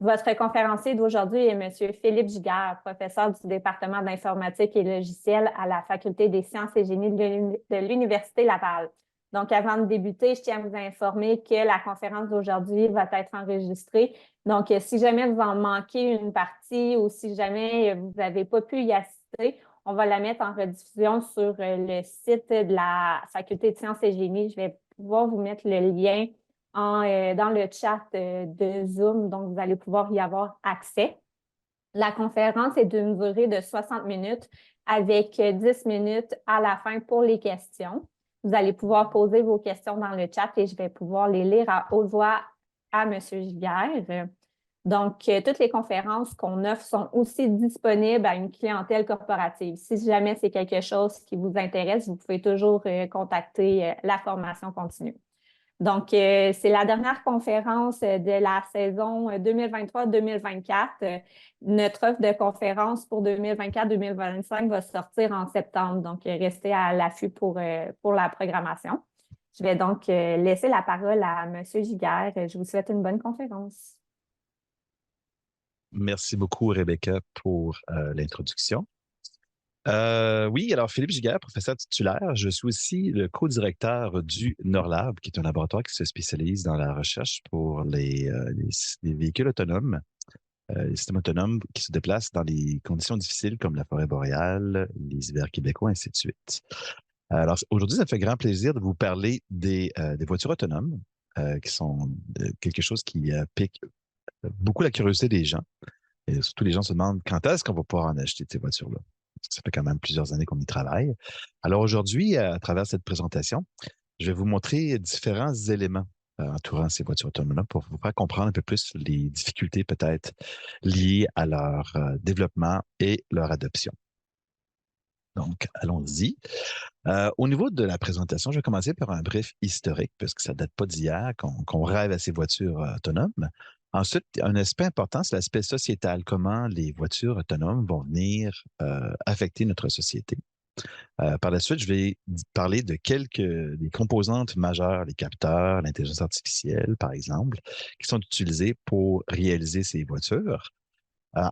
Votre conférencier d'aujourd'hui est M. Philippe Giguère, professeur du département d'informatique et logiciel à la Faculté des sciences et génies de l'Université Laval. Donc, avant de débuter, je tiens à vous informer que la conférence d'aujourd'hui va être enregistrée. Donc, si jamais vous en manquez une partie ou si jamais vous n'avez pas pu y assister, on va la mettre en rediffusion sur le site de la Faculté de sciences et génies. Je vais pouvoir vous mettre le lien dans le chat de Zoom, donc vous allez pouvoir y avoir accès. La conférence est d'une durée de 60 minutes avec 10 minutes à la fin pour les questions. Vous allez pouvoir poser vos questions dans le chat et je vais pouvoir les lire à haute voix à M. Giguère. Donc, toutes les conférences qu'on offre sont aussi disponibles à une clientèle corporative. Si jamais c'est quelque chose qui vous intéresse, vous pouvez toujours contacter la formation continue. Donc, c'est la dernière conférence de la saison 2023-2024. Notre offre de conférence pour 2024-2025 va sortir en septembre. Donc, restez à l'affût pour la programmation. Je vais donc laisser la parole à M. Giguère. Je vous souhaite une bonne conférence. Merci beaucoup, Rebecca, pour l'introduction. Oui, alors Philippe Giguère, professeur titulaire, je suis aussi le co-directeur du Norlab, qui est un laboratoire qui se spécialise dans la recherche pour les véhicules autonomes, les systèmes autonomes qui se déplacent dans des conditions difficiles comme la forêt boréale, les hivers québécois, ainsi de suite. Alors aujourd'hui, ça me fait grand plaisir de vous parler des voitures autonomes, qui sont quelque chose qui pique beaucoup la curiosité des gens. Et surtout, les gens se demandent quand est-ce qu'on va pouvoir en acheter de ces voitures-là. Ça fait quand même plusieurs années qu'on y travaille. Alors aujourd'hui, à travers cette présentation, je vais vous montrer différents éléments entourant ces voitures autonomes pour vous faire comprendre un peu plus les difficultés peut-être liées à leur développement et leur adoption. Donc, allons-y. Au niveau de la présentation, je vais commencer par un bref historique, puisque ça date pas d'hier qu'on rêve à ces voitures autonomes. Ensuite, un aspect important, c'est l'aspect sociétal, comment les voitures autonomes vont venir affecter notre société. Par la suite, je vais parler de quelques des composantes majeures, les capteurs, l'intelligence artificielle, par exemple, qui sont utilisés pour réaliser ces voitures.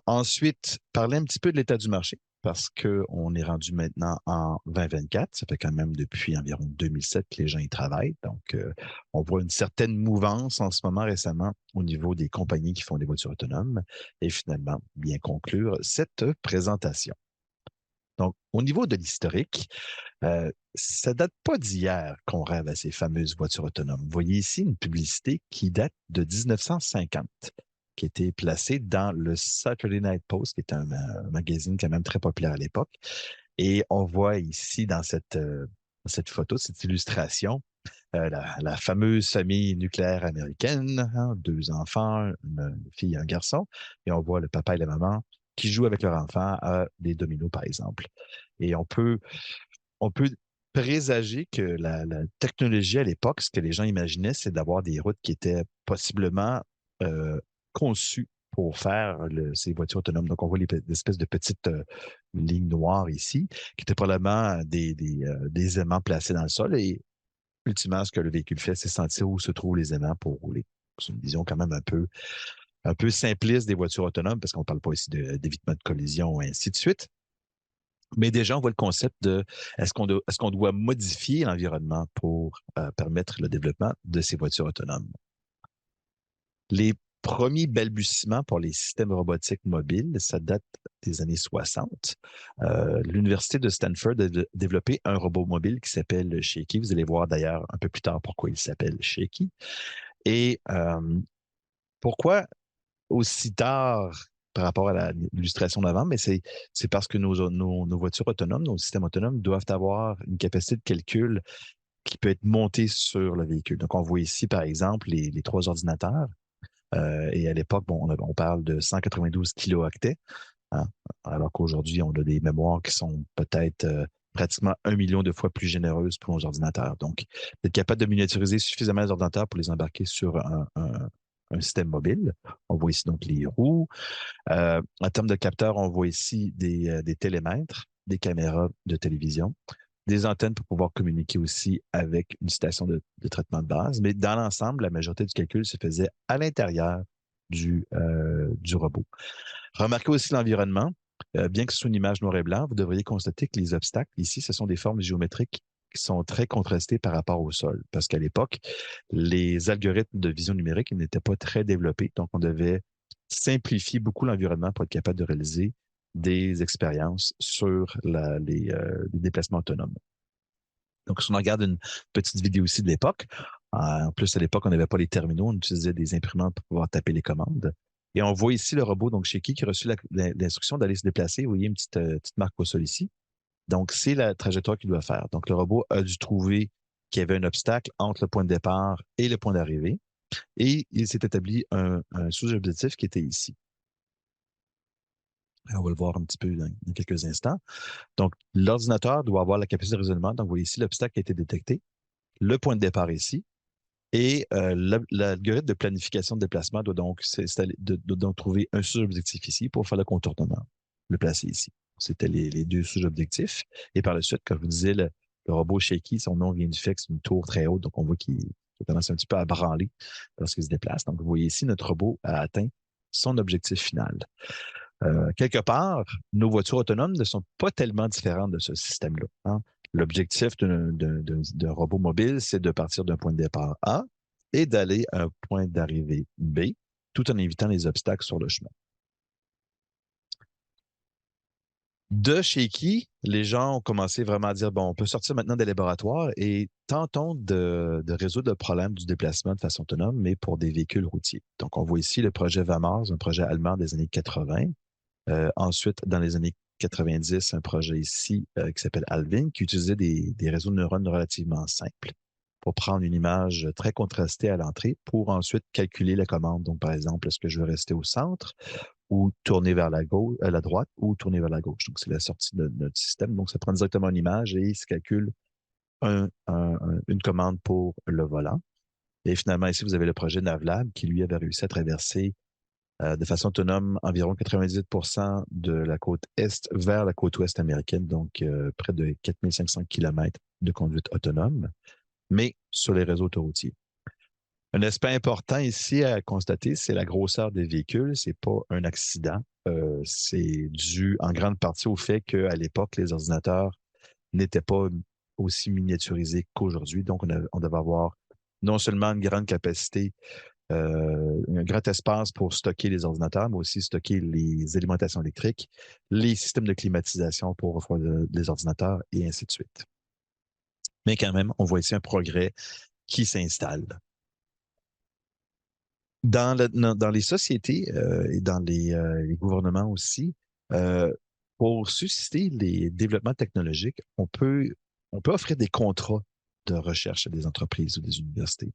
Ensuite, parler un petit peu de l'état du marché parce qu'on est rendu maintenant en 2024. Ça fait quand même depuis environ 2007 que les gens y travaillent. Donc, on voit une certaine mouvance en ce moment récemment au niveau des compagnies qui font des voitures autonomes. Et finalement, bien conclure cette présentation. Donc, au niveau de l'historique, ça date pas d'hier qu'on rêve à ces fameuses voitures autonomes. Vous voyez ici une publicité qui date de 1950, qui a été placée dans le Saturday Night Post, qui est un magazine quand même très populaire à l'époque. Et on voit ici dans cette photo, cette illustration, la fameuse famille nucléaire américaine, hein, deux enfants, une fille et un garçon, et on voit le papa et la maman qui jouent avec leur enfant à des dominos, par exemple. Et on peut présager que la technologie à l'époque, ce que les gens imaginaient, c'est d'avoir des routes qui étaient possiblement euh, conçues pour faire ces voitures autonomes. Donc, on voit des espèces de petites lignes noires ici, qui étaient probablement des aimants placés dans le sol. Et ultimement, ce que le véhicule fait, c'est sentir où se trouvent les aimants pour rouler. C'est une vision quand même un peu simpliste des voitures autonomes, parce qu'on ne parle pas ici d'évitement de collision et ainsi de suite. Mais déjà, on voit le concept de est-ce qu'on doit modifier l'environnement pour permettre le développement de ces voitures autonomes. Les premiers balbutiements pour les systèmes robotiques mobiles, ça date des années 60. L'Université de Stanford a développé un robot mobile qui s'appelle Shaky. Vous allez voir d'ailleurs un peu plus tard pourquoi il s'appelle Shaky. Et pourquoi aussi tard par rapport à l'illustration d'avant, mais c'est parce que nos voitures autonomes, nos systèmes autonomes doivent avoir une capacité de calcul qui peut être montée sur le véhicule. Donc, on voit ici, par exemple, les trois ordinateurs. Et à l'époque, bon, on parle de 192 kilooctets, hein, alors qu'aujourd'hui, on a des mémoires qui sont peut-être pratiquement 1 million de fois plus généreuses pour nos ordinateurs. Donc, être capable de miniaturiser suffisamment les ordinateurs pour les embarquer sur un système mobile. On voit ici donc les roues. En termes de capteurs, on voit ici des télémètres, des caméras de télévision, des antennes pour pouvoir communiquer aussi avec une station de traitement de base. Mais dans l'ensemble, la majorité du calcul se faisait à l'intérieur du robot. Remarquez aussi l'environnement. Bien que ce soit une image noir et blanc, vous devriez constater que les obstacles ici, ce sont des formes géométriques qui sont très contrastées par rapport au sol. Parce qu'à l'époque, les algorithmes de vision numérique n'étaient pas très développés. Donc, on devait simplifier beaucoup l'environnement pour être capable de réaliser des expériences sur les déplacements autonomes. Donc, si on regarde une petite vidéo aussi de l'époque, en plus, à l'époque, on n'avait pas les terminaux, on utilisait des imprimantes pour pouvoir taper les commandes. Et on voit ici le robot, donc chez qui a reçu l'instruction d'aller se déplacer. Vous voyez une petite marque au sol ici. Donc, c'est la trajectoire qu'il doit faire. Donc, le robot a dû trouver qu'il y avait un obstacle entre le point de départ et le point d'arrivée. Et il s'est établi un sous-objectif qui était ici. On va le voir un petit peu dans quelques instants. Donc, l'ordinateur doit avoir la capacité de raisonnement. Donc, vous voyez ici, l'obstacle a été détecté. Le point de départ ici. Et l'algorithme de planification de déplacement doit donc trouver un sous-objectif ici pour faire le contournement, le placer ici. C'était les deux sous-objectifs. Et par la suite, comme je vous disais, le robot Shaky, son nom vient du fait que c'est une tour très haute, donc on voit qu'il commence un petit peu à branler lorsqu'il se déplace. Donc, vous voyez ici, notre robot a atteint son objectif final. Quelque part, nos voitures autonomes ne sont pas tellement différentes de ce système-là. Hein. L'objectif d'un robot mobile, c'est de partir d'un point de départ A et d'aller à un point d'arrivée B, tout en évitant les obstacles sur le chemin. De chez qui les gens ont commencé vraiment à dire, bon, on peut sortir maintenant des laboratoires et tentons de résoudre le problème du déplacement de façon autonome, mais pour des véhicules routiers. Donc, on voit ici le projet VAMARS, un projet allemand des années 80. Ensuite, dans les années 90, un projet ici qui s'appelle Alvin, qui utilisait des réseaux de neurones relativement simples pour prendre une image très contrastée à l'entrée pour ensuite calculer la commande. Donc, par exemple, est-ce que je veux rester au centre ou tourner vers la gauche, la droite ou tourner vers la gauche. Donc, c'est la sortie de notre système. Donc, ça prend directement une image et il se calcule une commande pour le volant. Et finalement, ici, vous avez le projet Navlab qui, lui, avait réussi à traverser de façon autonome environ 98% de la côte est vers la côte ouest américaine, donc près de 4500 km de conduite autonome, mais sur les réseaux autoroutiers. Un aspect important ici à constater, c'est la grosseur des véhicules. C'est pas un accident. C'est dû en grande partie au fait qu'à l'époque, les ordinateurs n'étaient pas aussi miniaturisés qu'aujourd'hui. Donc, on devait avoir non seulement une grande capacité, un grand espace pour stocker les ordinateurs, mais aussi stocker les alimentations électriques, les systèmes de climatisation pour refroidir les ordinateurs et ainsi de suite. Mais quand même, on voit ici un progrès qui s'installe. Dans les sociétés et dans les gouvernements aussi, pour susciter les développements technologiques, on peut offrir des contrats de recherche à des entreprises ou des universités.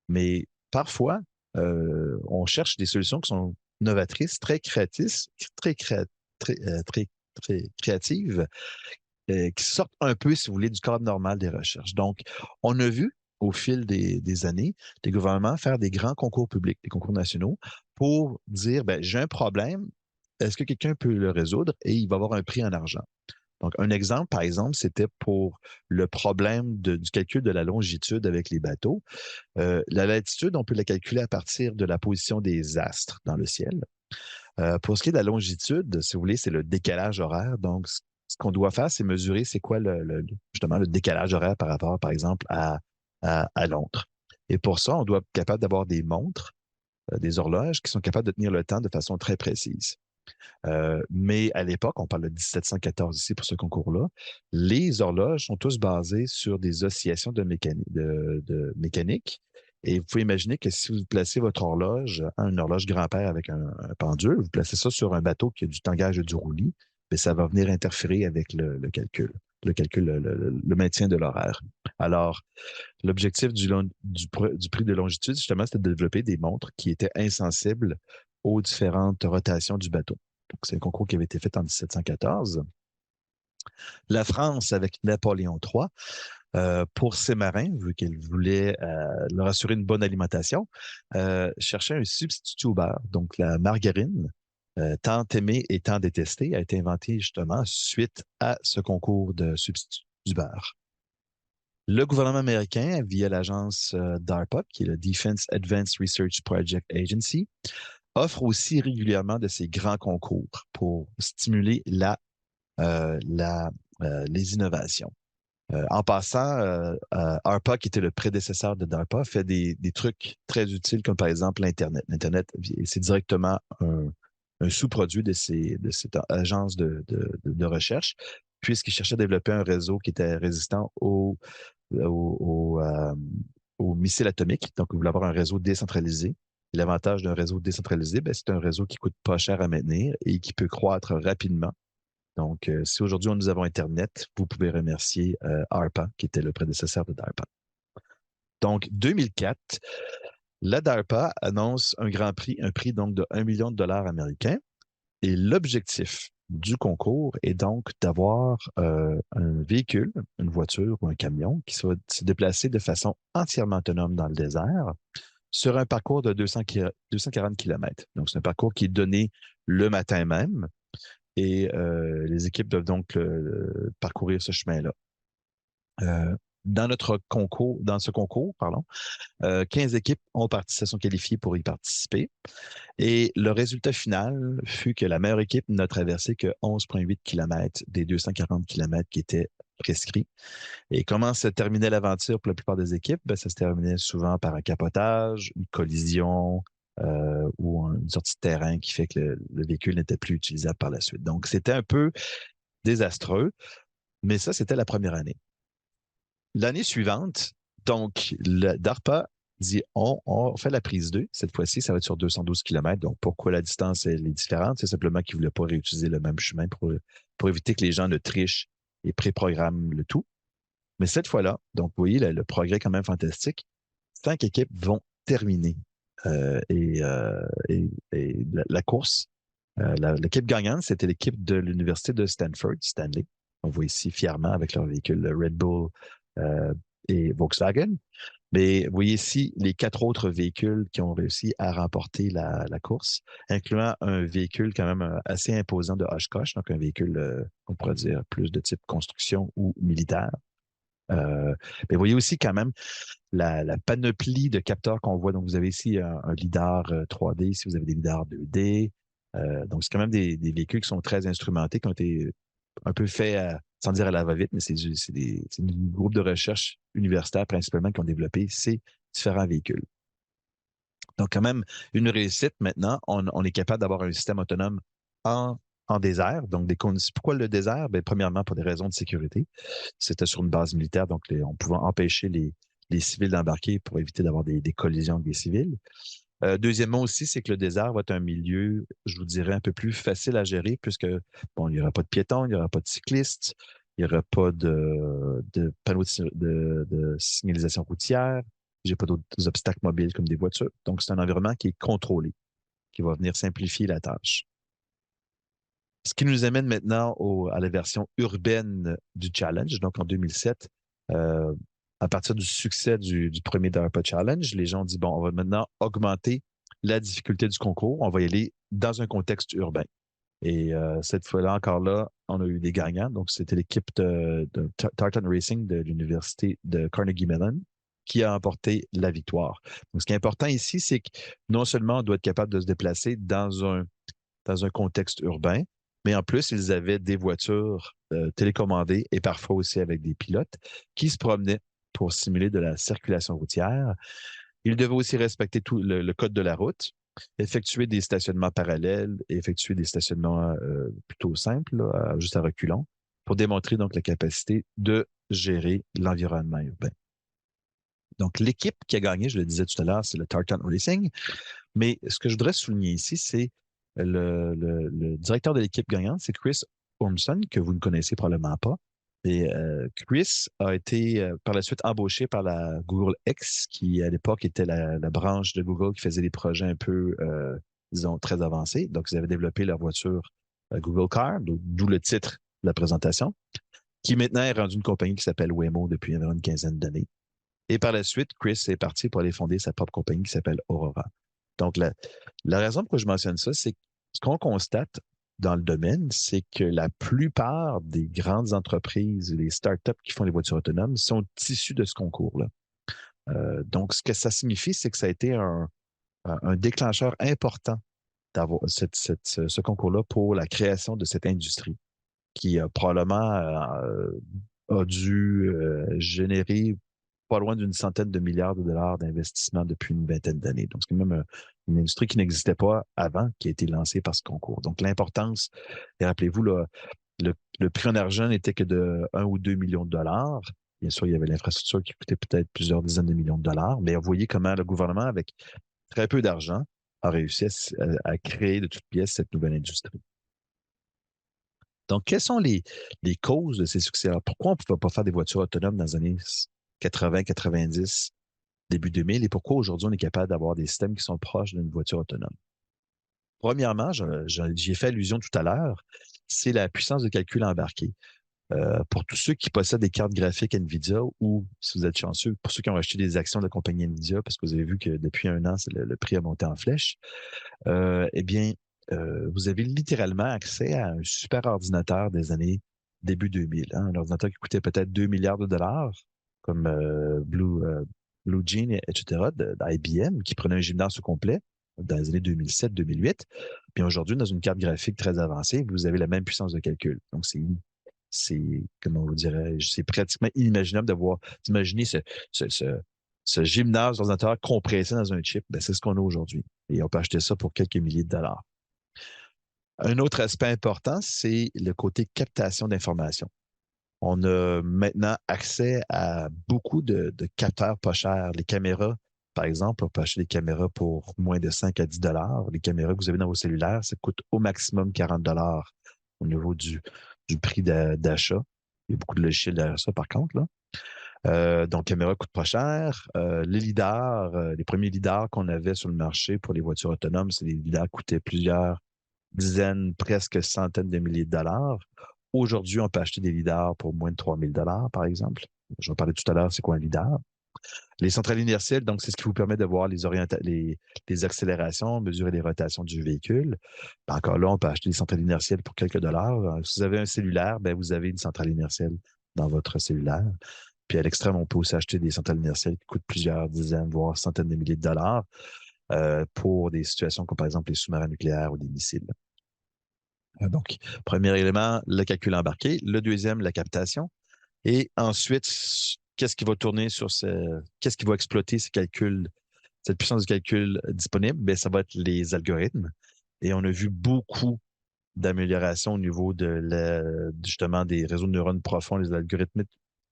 Mais parfois, on cherche des solutions qui sont novatrices, très créatrices, très créatives, qui sortent un peu, si vous voulez, du cadre normal des recherches. Donc, on a vu au fil des années, des gouvernements faire des grands concours publics, des concours nationaux, pour dire, ben, j'ai un problème, est-ce que quelqu'un peut le résoudre? Et il va avoir un prix en argent. Donc, un exemple, par exemple, c'était pour le problème du calcul de la longitude avec les bateaux. La latitude, on peut la calculer à partir de la position des astres dans le ciel. Pour ce qui est de la longitude, si vous voulez, c'est le décalage horaire. Donc, ce qu'on doit faire, c'est mesurer c'est quoi justement le décalage horaire par rapport, par exemple, à Londres. Et pour ça, on doit être capable d'avoir des montres, des horloges qui sont capables de tenir le temps de façon très précise. Mais à l'époque, on parle de 1714 ici pour ce concours-là, les horloges sont tous basées sur des oscillations de mécanique. Et vous pouvez imaginer que si vous placez votre horloge, une horloge grand-père avec un pendule, vous placez ça sur un bateau qui a du tangage et du roulis, mais ça va venir interférer avec le calcul, le maintien de l'horaire. Alors, l'objectif du prix de longitude, justement, c'était de développer des montres qui étaient insensibles aux différentes rotations du bateau. Donc, c'est un concours qui avait été fait en 1714. La France, avec Napoléon III, pour ses marins, vu qu'elle voulait leur assurer une bonne alimentation, cherchait un substitut au beurre. Donc, la margarine, tant aimée et tant détestée, a été inventée justement suite à ce concours de substitut du beurre. Le gouvernement américain, via l'agence DARPA, qui est le Defense Advanced Research Project Agency, offre aussi régulièrement de ces grands concours pour stimuler les innovations. En passant, ARPA, qui était le prédécesseur de DARPA, fait des trucs très utiles, comme par exemple l'Internet. L'Internet, c'est directement un sous-produit de cette agence de recherche, puisqu'il cherchait à développer un réseau qui était résistant aux, euh, aux missiles atomiques. Donc, il voulait avoir un réseau décentralisé. Et l'avantage d'un réseau décentralisé, ben, c'est un réseau qui coûte pas cher à maintenir et qui peut croître rapidement. Donc, si aujourd'hui nous avons Internet, vous pouvez remercier ARPA, qui était le prédécesseur de DARPA. Donc, 2004, la DARPA annonce un grand prix, un prix donc de 1 million de dollars américains. Et l'objectif du concours est donc d'avoir un véhicule, une voiture ou un camion qui va se déplacer de façon entièrement autonome dans le désert sur un parcours de 240 km. Donc, c'est un parcours qui est donné le matin même et les équipes doivent donc parcourir ce chemin-là. Dans ce concours, pardon, 15 équipes se sont qualifiées pour y participer. Et le résultat final fut que la meilleure équipe n'a traversé que 11,8 km des 240 km qui étaient prescrits. Et comment se terminait l'aventure pour la plupart des équipes? Ben, ça se terminait souvent par un capotage, une collision ou une sortie de terrain qui fait que le véhicule n'était plus utilisable par la suite. Donc, c'était un peu désastreux, mais ça, c'était la première année. L'année suivante, donc, le DARPA dit on fait la prise 2. Cette fois-ci, ça va être sur 212 km. Donc, pourquoi la distance elle est différente? C'est simplement qu'ils ne voulaient pas réutiliser le même chemin pour éviter que les gens ne trichent et préprogramment le tout. Mais cette fois-là, donc, vous voyez, le progrès est quand même fantastique. 5 équipes vont terminer et la course. L'équipe gagnante, c'était l'équipe de l'Université de Stanford, Stanley. On voit ici fièrement avec leur véhicule Red Bull euh, et Volkswagen. Mais vous voyez ici les 4 autres véhicules qui ont réussi à remporter la course, incluant un véhicule quand même assez imposant de Oshkosh, donc un véhicule, on pourrait dire, plus de type construction ou militaire. Mais vous voyez aussi quand même la panoplie de capteurs qu'on voit. Donc, vous avez ici un lidar 3D, si vous avez des lidars 2D. Donc, c'est quand même des véhicules qui sont très instrumentés, qui ont été un peu faits, sans dire à la va-vite, mais c'est un groupe de recherche universitaire principalement qui ont développé ces différents véhicules. Donc, quand même, une réussite maintenant. On est capable d'avoir un système autonome en désert. Donc, pourquoi le désert? Bien, premièrement, pour des raisons de sécurité. C'était sur une base militaire, donc on pouvait empêcher les civils d'embarquer pour éviter d'avoir des collisions avec des civils. Deuxièmement aussi, c'est que le désert va être un milieu, je vous dirais, un peu plus facile à gérer puisque, bon, il n'y aura pas de piétons, il n'y aura pas de cyclistes, il n'y aura pas de panneaux de signalisation routière, j'ai pas d'autres obstacles mobiles comme des voitures. Donc, c'est un environnement qui est contrôlé, qui va venir simplifier la tâche. Ce qui nous amène maintenant à la version urbaine du challenge. Donc, en 2007, euh, à partir du succès du premier DARPA Challenge, les gens ont dit, bon, on va maintenant augmenter la difficulté du concours. On va y aller dans un contexte urbain. Et cette fois-là, encore là, on a eu des gagnants. Donc, c'était l'équipe de Tartan Racing de l'Université de Carnegie Mellon qui a emporté la victoire. Donc, ce qui est important ici, c'est que non seulement on doit être capable de se déplacer dans un contexte urbain, mais en plus, ils avaient des voitures télécommandées et parfois aussi avec des pilotes qui se promenaient pour simuler de la circulation routière. Ils devaient aussi respecter tout le code de la route, effectuer des stationnements parallèles et effectuer des stationnements plutôt simples, là, juste à reculons, pour démontrer donc la capacité de gérer l'environnement urbain. Donc, l'équipe qui a gagné, je le disais tout à l'heure, c'est le Tartan Racing. Mais ce que je voudrais souligner ici, c'est le directeur de l'équipe gagnante, c'est Chris Ormson, que vous ne connaissez probablement pas. Et Chris a été par la suite embauché par la Google X, qui à l'époque était la branche de Google qui faisait des projets un peu, disons, très avancés. Donc, ils avaient développé leur voiture Google Car, d'où le titre de la présentation, qui maintenant est rendue une compagnie qui s'appelle Waymo depuis environ une quinzaine d'années. Et par la suite, Chris est parti pour aller fonder sa propre compagnie qui s'appelle Aurora. Donc, la raison pourquoi je mentionne ça, c'est que ce qu'on constate dans le domaine, c'est que la plupart des grandes entreprises, les startups qui font les voitures autonomes sont issues de ce concours-là. Donc, ce que ça signifie, c'est que ça a été un déclencheur important d'avoir ce concours-là pour la création de cette industrie qui probablement a dû générer pas loin d'une centaine de milliards de dollars d'investissement depuis une vingtaine d'années. Donc, c'est quand même une industrie qui n'existait pas avant, qui a été lancée par ce concours. Donc, l'importance, et rappelez-vous, là, le prix en argent n'était que de 1 ou 2 millions de dollars. Bien sûr, il y avait l'infrastructure qui coûtait peut-être plusieurs dizaines de millions de dollars, mais vous voyez comment le gouvernement, avec très peu d'argent, a réussi à créer de toutes pièces cette nouvelle industrie. Donc, quelles sont les causes de ces succès? Alors, pourquoi on ne pouvait pas faire des voitures autonomes dans les années 80, 90, début 2000, et pourquoi aujourd'hui on est capable d'avoir des systèmes qui sont proches d'une voiture autonome? Premièrement, j'y ai fait allusion tout à l'heure, c'est la puissance de calcul embarquée. Pour tous ceux qui possèdent des cartes graphiques NVIDIA ou, si vous êtes chanceux, pour ceux qui ont acheté des actions de la compagnie NVIDIA, parce que vous avez vu que depuis un an, le prix a monté en flèche, eh bien, vous avez littéralement accès à un super ordinateur des années début 2000. Hein, un ordinateur qui coûtait peut-être 2 milliards de dollars, comme Blue Gene, etc., d'IBM, qui prenait un gymnase au complet dans les années 2007-2008. Puis aujourd'hui, dans une carte graphique très avancée, vous avez la même puissance de calcul. Donc, comment vous dirais-je, c'est pratiquement inimaginable d'imaginer ce gymnase d'ordinateur compressé dans un chip. Ben, c'est ce qu'on a aujourd'hui. Et on peut acheter ça pour quelques milliers de dollars. Un autre aspect important, c'est le côté captation d'informations. On a maintenant accès à beaucoup de capteurs pas chers. Les caméras, par exemple, on peut acheter des caméras pour moins de 5 à 10 dollars. Les caméras que vous avez dans vos cellulaires, ça coûte au maximum 40 dollars au niveau du prix d'achat. Il y a beaucoup de logiciels derrière ça, par contre, là. Donc, caméra coûte pas cher. Les lidars, les premiers lidars qu'on avait sur le marché pour les voitures autonomes, c'est des lidars qui coûtaient plusieurs dizaines, presque centaines de milliers de dollars. Aujourd'hui, on peut acheter des lidars pour moins de 3000 dollars, par exemple. Je vais parler tout à l'heure, c'est quoi un lidar? Les centrales inertielles, donc, c'est ce qui vous permet de voir les accélérations, mesurer les rotations du véhicule. Ben, encore là, on peut acheter des centrales inertielles pour quelques dollars. Si vous avez un cellulaire, ben, vous avez une centrale inertielle dans votre cellulaire. Puis à l'extrême, on peut aussi acheter des centrales inertielles qui coûtent plusieurs dizaines, voire centaines de milliers de dollars pour des situations comme par exemple les sous-marins nucléaires ou des missiles. Donc, premier élément, le calcul embarqué. Le deuxième, la captation. Et ensuite, qu'est-ce qui va tourner qu'est-ce qui va exploiter ces calculs, cette puissance de calcul disponible? Bien, ça va être les algorithmes. Et on a vu beaucoup d'améliorations au niveau justement des réseaux de neurones profonds,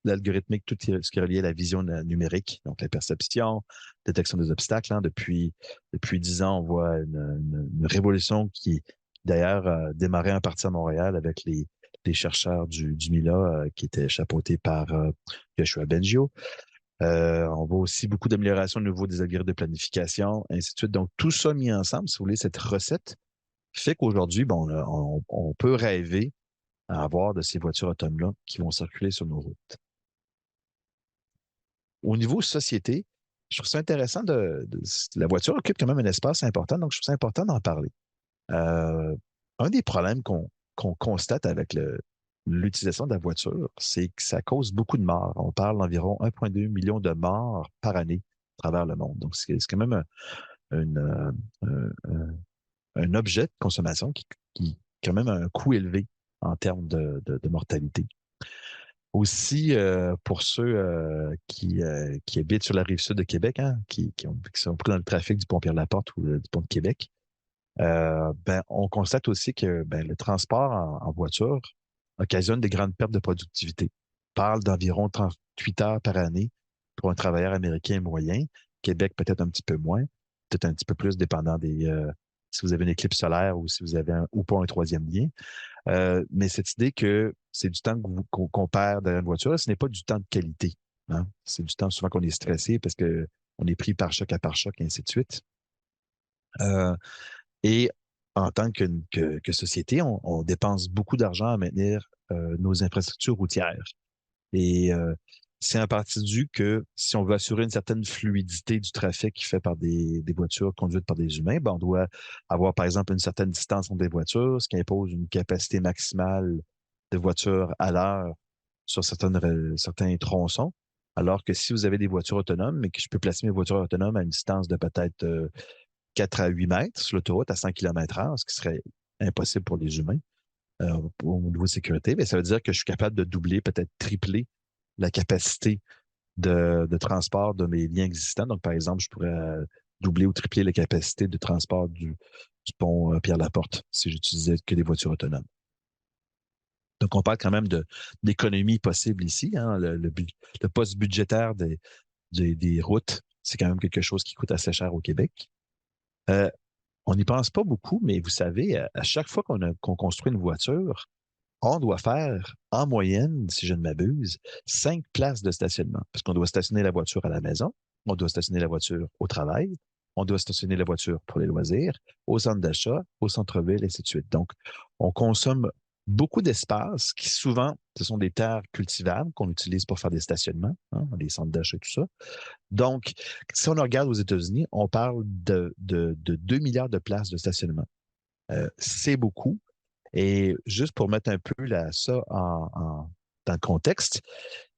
l'algorithmique, tout ce qui est relié à la vision numérique, donc la perception, détection des obstacles. Hein. Depuis 10 ans, on voit une révolution qui, d'ailleurs, a démarré en partie à Montréal avec les chercheurs du MILA qui étaient chapeautés par Yoshua Bengio. On voit aussi beaucoup d'améliorations au niveau des algorithmes de planification, ainsi de suite. Donc, tout ça mis ensemble, si vous voulez, cette recette fait qu'aujourd'hui, bon, on peut rêver à avoir de ces voitures autonomes-là qui vont circuler sur nos routes. Au niveau société, je trouve ça intéressant la voiture occupe quand même un espace important, donc je trouve ça important d'en parler. Un des problèmes qu'on constate avec l'utilisation de la voiture, c'est que ça cause beaucoup de morts. On parle d'environ 1,2 million de morts par année à travers le monde. Donc, c'est quand même un objet de consommation qui quand même a un coût élevé en termes de mortalité. Aussi, pour ceux qui habitent sur la rive sud de Québec, hein, qui sont pris dans le trafic du pont Pierre-Laporte ou du pont de Québec, ben, on constate aussi que ben, le transport en voiture occasionne des grandes pertes de productivité. On parle d'environ 38 heures par année pour un travailleur américain moyen. Québec, peut-être un petit peu moins, peut-être un petit peu plus dépendant si vous avez une éclipse solaire ou si vous avez ou pas un troisième lien. Mais cette idée que c'est du temps qu'on perd derrière une voiture, ce n'est pas du temps de qualité. Hein? C'est du temps souvent qu'on est stressé parce qu'on est pris par choc à par choc, et ainsi de suite. Et en tant que société, on dépense beaucoup d'argent à maintenir nos infrastructures routières. Et c'est en partie dû que si on veut assurer une certaine fluidité du trafic fait par des voitures conduites par des humains, ben on doit avoir, par exemple, une certaine distance entre des voitures, ce qui impose une capacité maximale de voitures à l'heure sur certains tronçons. Alors que si vous avez des voitures autonomes, mais que je peux placer mes voitures autonomes à une distance de peut-être 4 à 8 mètres sur l'autoroute à 100 km/h, ce qui serait impossible pour les humains au niveau de sécurité. Mais ça veut dire que je suis capable de doubler, peut-être tripler la capacité de transport de mes liens existants. Donc, par exemple, je pourrais doubler ou tripler la capacité de transport du pont Pierre-Laporte si j'utilisais que des voitures autonomes. Donc, on parle quand même d'économie possible ici. Hein. Le poste budgétaire des routes, c'est quand même quelque chose qui coûte assez cher au Québec. On n'y pense pas beaucoup, mais vous savez, à chaque fois qu'on construit une voiture, on doit faire, en moyenne, si je ne m'abuse, 5 places de stationnement. Parce qu'on doit stationner la voiture à la maison, on doit stationner la voiture au travail, on doit stationner la voiture pour les loisirs, au centre d'achat, au centre-ville, et ainsi de suite. Donc, on consomme beaucoup d'espace qui, souvent, ce sont des terres cultivables qu'on utilise pour faire des stationnements, hein, les centres d'achat et tout ça. Donc, si on regarde aux États-Unis, on parle de 2 milliards de places de stationnement. C'est beaucoup. Et juste pour mettre un peu ça dans le contexte,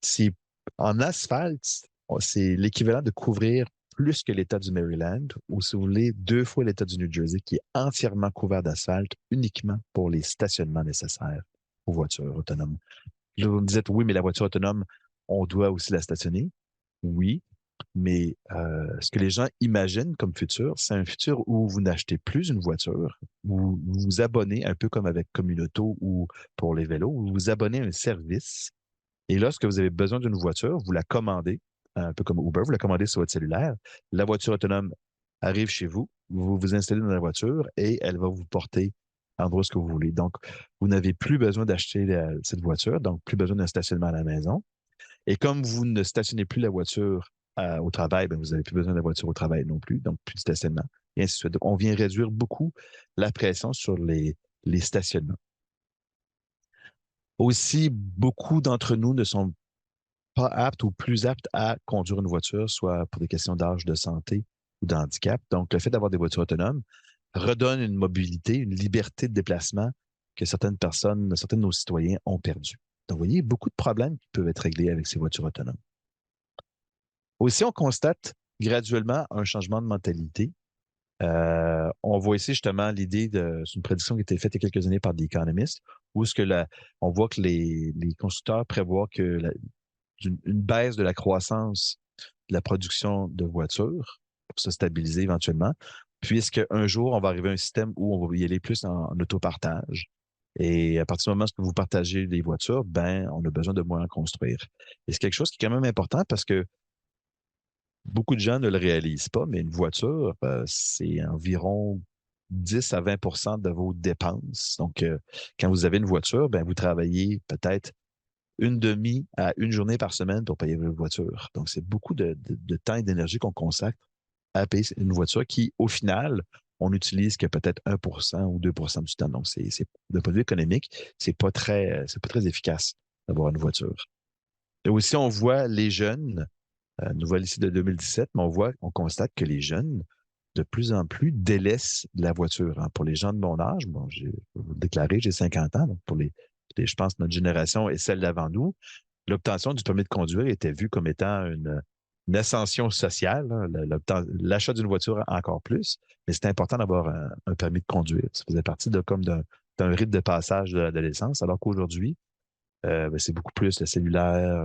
c'est en asphalte, c'est l'équivalent de couvrir plus que l'État du Maryland, ou si vous voulez, 2 fois l'État du New Jersey, qui est entièrement couvert d'asphalte uniquement pour les stationnements nécessaires aux voitures autonomes. Là, vous me dites, oui, mais la voiture autonome, on doit aussi la stationner. Oui, mais ce que les gens imaginent comme futur, c'est un futur où vous n'achetez plus une voiture, où vous vous abonnez un peu comme avec Communauto ou pour les vélos, où vous vous abonnez à un service. Et lorsque vous avez besoin d'une voiture, vous la commandez, un peu comme Uber, vous la commandez sur votre cellulaire. La voiture autonome arrive chez vous, vous vous installez dans la voiture et elle va vous porter à l'endroit ce que vous voulez. Donc, vous n'avez plus besoin d'acheter cette voiture, donc plus besoin d'un stationnement à la maison. Et comme vous ne stationnez plus la voiture au travail, ben, vous n'avez plus besoin de la voiture au travail non plus, donc plus de stationnement, et ainsi de suite. Donc, on vient réduire beaucoup la pression sur les stationnements. Aussi, beaucoup d'entre nous ne sont pas aptes ou plus aptes à conduire une voiture, soit pour des questions d'âge, de santé ou d'handicap. Donc, le fait d'avoir des voitures autonomes redonne une mobilité, une liberté de déplacement que certaines personnes, certains de nos citoyens ont perdu. Donc, vous voyez, beaucoup de problèmes qui peuvent être réglés avec ces voitures autonomes. Aussi, on constate graduellement un changement de mentalité. On voit ici justement l'idée c'est une prédiction qui a été faite il y a quelques années par The Economist, où on voit que les constructeurs prévoient que une baisse de la croissance de la production de voitures pour se stabiliser éventuellement, puisque un jour, on va arriver à un système où on va y aller plus en autopartage. Et à partir du moment où vous partagez les voitures, ben, on a besoin de moins en construire. Et c'est quelque chose qui est quand même important parce que beaucoup de gens ne le réalisent pas, mais une voiture, c'est environ 10 à 20 de vos dépenses. Donc, quand vous avez une voiture, ben, vous travaillez peut-être une demi à une journée par semaine pour payer votre voiture. Donc, c'est beaucoup de temps et d'énergie qu'on consacre à payer une voiture qui, au final, on n'utilise que peut-être 1% ou 2% du temps. Donc, d'un point de vue économique, c'est pas très efficace d'avoir une voiture. Et aussi, on voit les jeunes, nouvelle ici de 2017, mais on constate que les jeunes, de plus en plus, délaissent la voiture. Hein. Pour les gens de mon âge, bon, je vais vous le déclarer, j'ai 50 ans, donc je pense que notre génération et celle d'avant nous, l'obtention du permis de conduire était vue comme étant une ascension sociale. Hein. L'achat d'une voiture encore plus, mais c'est important d'avoir un permis de conduire. Ça faisait partie d'un rite de passage de l'adolescence, alors qu'aujourd'hui, ben, c'est beaucoup plus le cellulaire,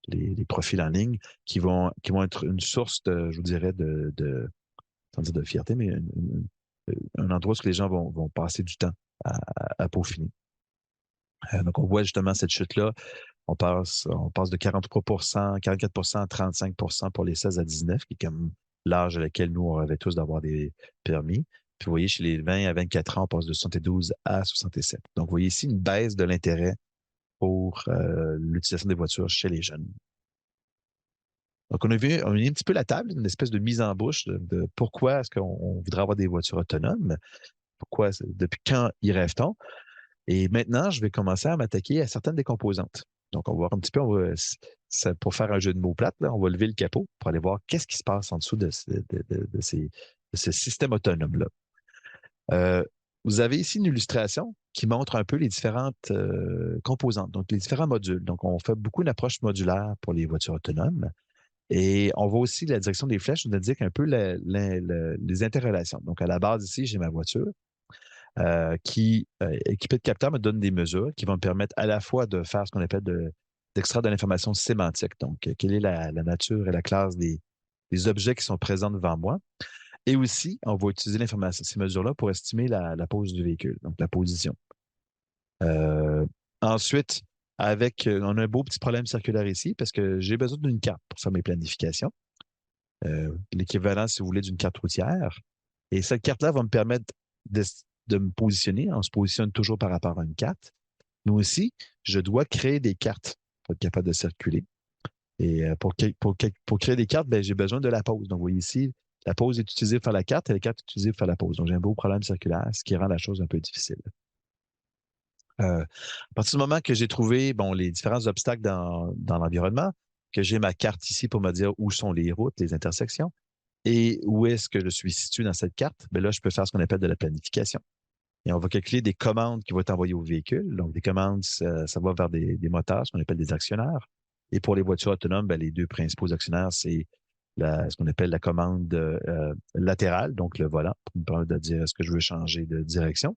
les profils en ligne qui vont être une source je vous dirais, sans dire de fierté, mais un endroit où les gens vont passer du temps à peaufiner. Donc, on voit justement cette chute-là. On passe de 43%, 44% à 35% pour les 16 à 19, qui est comme l'âge à laquelle nous, on rêvait tous d'avoir des permis. Puis, vous voyez, chez les 20 à 24 ans, on passe de 72 à 67. Donc, vous voyez ici une baisse de l'intérêt pour l'utilisation des voitures chez les jeunes. Donc, on a mis un petit peu la table, une espèce de mise en bouche de pourquoi est-ce qu'on voudrait avoir des voitures autonomes, depuis quand y rêve-t-on? Et maintenant, je vais commencer à m'attaquer à certaines des composantes. Donc, on va voir un petit peu, pour faire un jeu de mots plate, là, on va lever le capot pour aller voir qu'est-ce qui se passe en dessous de ce système autonome-là. Vous avez ici une illustration qui montre un peu les différentes composantes, donc les différents modules. Donc, on fait beaucoup une approche modulaire pour les voitures autonomes. Et on voit aussi la direction des flèches nous indique un peu les interrelations. Donc, à la base ici, j'ai ma voiture qui, équipée de capteurs, me donne des mesures qui vont me permettre à la fois de faire ce qu'on appelle d'extraire de l'information sémantique. Donc, quelle est la nature et la classe des objets qui sont présents devant moi. Et aussi, on va utiliser ces mesures-là pour estimer la pose du véhicule, donc la position. Ensuite, on a un beau petit problème circulaire ici parce que j'ai besoin d'une carte pour faire mes planifications. L'équivalent, si vous voulez, d'une carte routière. Et cette carte-là va me permettre de me positionner. On se positionne toujours par rapport à une carte. Mais aussi, je dois créer des cartes pour être capable de circuler. Et pour créer des cartes, ben, j'ai besoin de la pose. Donc, vous voyez ici, la pose est utilisée pour faire la carte et la carte est utilisée pour faire la pose. Donc, j'ai un beau problème circulaire, ce qui rend la chose un peu difficile. À partir du moment que j'ai trouvé les différents obstacles dans l'environnement, que j'ai ma carte ici pour me dire où sont les routes, les intersections, et où est-ce que je suis situé dans cette carte, ben là, je peux faire ce qu'on appelle de la planification. Et on va calculer des commandes qui vont être envoyées au véhicule. Donc, des commandes, ça va vers des moteurs, ce qu'on appelle des actionnaires. Et pour les voitures autonomes, ben, les deux principaux actionnaires, c'est ce qu'on appelle la commande latérale, donc le volant, pour me permettre de dire est-ce que je veux changer de direction,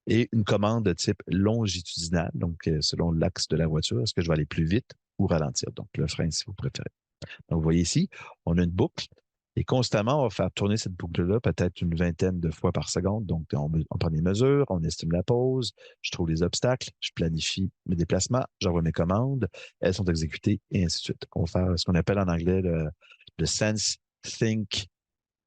et une commande de type longitudinal, donc selon l'axe de la voiture, est-ce que je vais aller plus vite ou ralentir, donc le frein si vous préférez. Donc, vous voyez ici, on a une boucle et constamment, on va faire tourner cette boucle-là peut-être une vingtaine de fois par seconde. Donc, on prend des mesures, on estime la pause, je trouve les obstacles, je planifie mes déplacements, j'envoie mes commandes, elles sont exécutées et ainsi de suite. On va faire ce qu'on appelle en anglais le sense, think,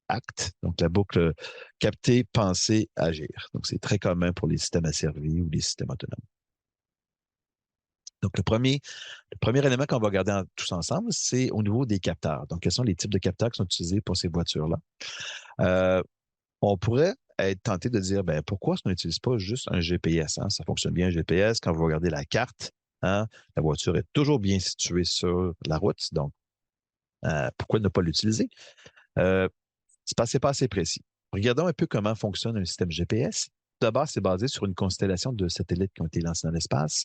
act. Donc, la boucle capter, penser, agir. Donc, c'est très commun pour les systèmes asservis ou les systèmes autonomes. Donc, le premier élément qu'on va regarder tous ensemble, c'est au niveau des capteurs. Donc, quels sont les types de capteurs qui sont utilisés pour ces voitures-là? On pourrait être tenté de dire, pourquoi est-ce qu'on n'utilise pas juste un GPS? Hein? Ça fonctionne bien, un GPS. Quand vous regardez la carte, hein, la voiture est toujours bien située sur la route. Donc, pourquoi ne pas l'utiliser? C'est pas assez précis. Regardons un peu comment fonctionne un système GPS. D'abord, c'est basé sur une constellation de satellites qui ont été lancés dans l'espace.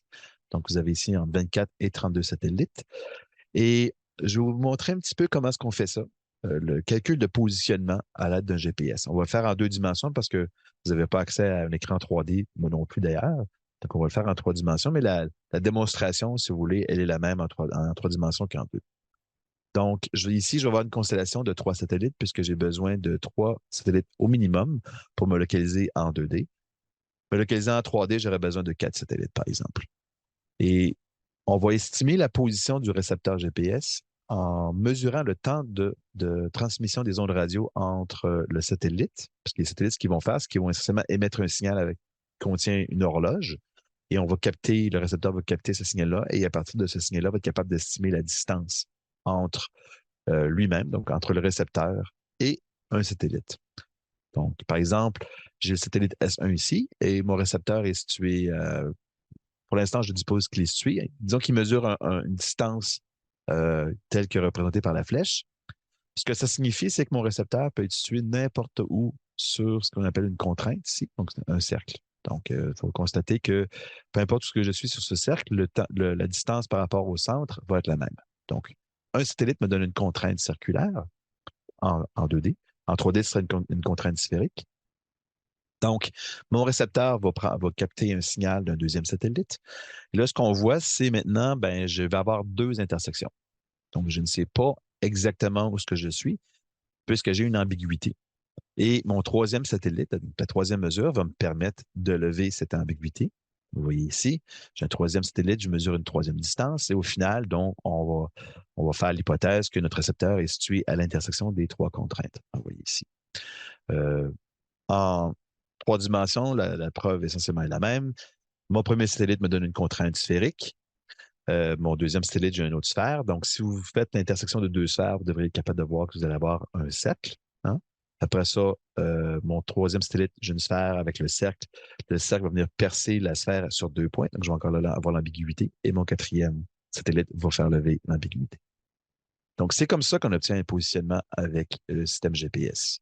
Donc, vous avez ici entre 24 et 32 satellites. Et je vais vous montrer un petit peu comment est-ce qu'on fait ça, le calcul de positionnement à l'aide d'un GPS. On va le faire en 2 dimensions parce que vous n'avez pas accès à un écran 3D, moi non plus d'ailleurs. Donc, on va le faire en 3 dimensions, mais la démonstration, si vous voulez, elle est la même en 3 dimensions qu'en 2. Donc, ici, je vais avoir une constellation de 3 satellites puisque j'ai besoin de 3 satellites au minimum pour me localiser en 2D. Me localiser en 3D, j'aurais besoin de 4 satellites, par exemple. Et on va estimer la position du récepteur GPS en mesurant le temps de transmission des ondes radio entre le satellite, parce que les satellites, ce qu'ils vont faire, c'est qu'ils vont essentiellement émettre un signal qui contient une horloge, et le récepteur va capter ce signal-là, et à partir de ce signal-là, va être capable d'estimer la distance entre lui-même, donc entre le récepteur et un satellite. Donc, par exemple, j'ai le satellite S1 ici, et mon récepteur est situé pour l'instant, je dispose qu'il est situé. Disons qu'il mesure une distance telle que représentée par la flèche. Ce que ça signifie, c'est que mon récepteur peut être situé n'importe où sur ce qu'on appelle une contrainte ici, donc un cercle. Donc, il faut constater que peu importe où ce que je suis sur ce cercle, la distance par rapport au centre va être la même. Donc, un satellite me donne une contrainte circulaire en 2D. En 3D, ce serait une contrainte sphérique. Donc, mon récepteur va capter un signal d'un deuxième satellite. Et là, ce qu'on voit, c'est maintenant, je vais avoir 2 intersections. Donc, je ne sais pas exactement où ce que je suis, puisque j'ai une ambiguïté. Et mon 3e satellite, la 3e mesure, va me permettre de lever cette ambiguïté. Vous voyez ici, j'ai un 3e satellite, je mesure une 3e distance. Et au final, donc, on va faire l'hypothèse que notre récepteur est situé à l'intersection des 3 contraintes. Vous voyez ici. En 3 dimensions, la preuve essentiellement est la même. Mon premier satellite me donne une contrainte sphérique. Mon 2e satellite, j'ai une autre sphère. Donc, si vous faites l'intersection de 2 sphères, vous devriez être capable de voir que vous allez avoir un cercle. Hein? Après ça, mon 3e satellite, j'ai une sphère avec le cercle. Le cercle va venir percer la sphère sur 2 points. Donc, je vais encore là avoir l'ambiguïté. Et mon 4e satellite va faire lever l'ambiguïté. Donc, c'est comme ça qu'on obtient un positionnement avec le système GPS.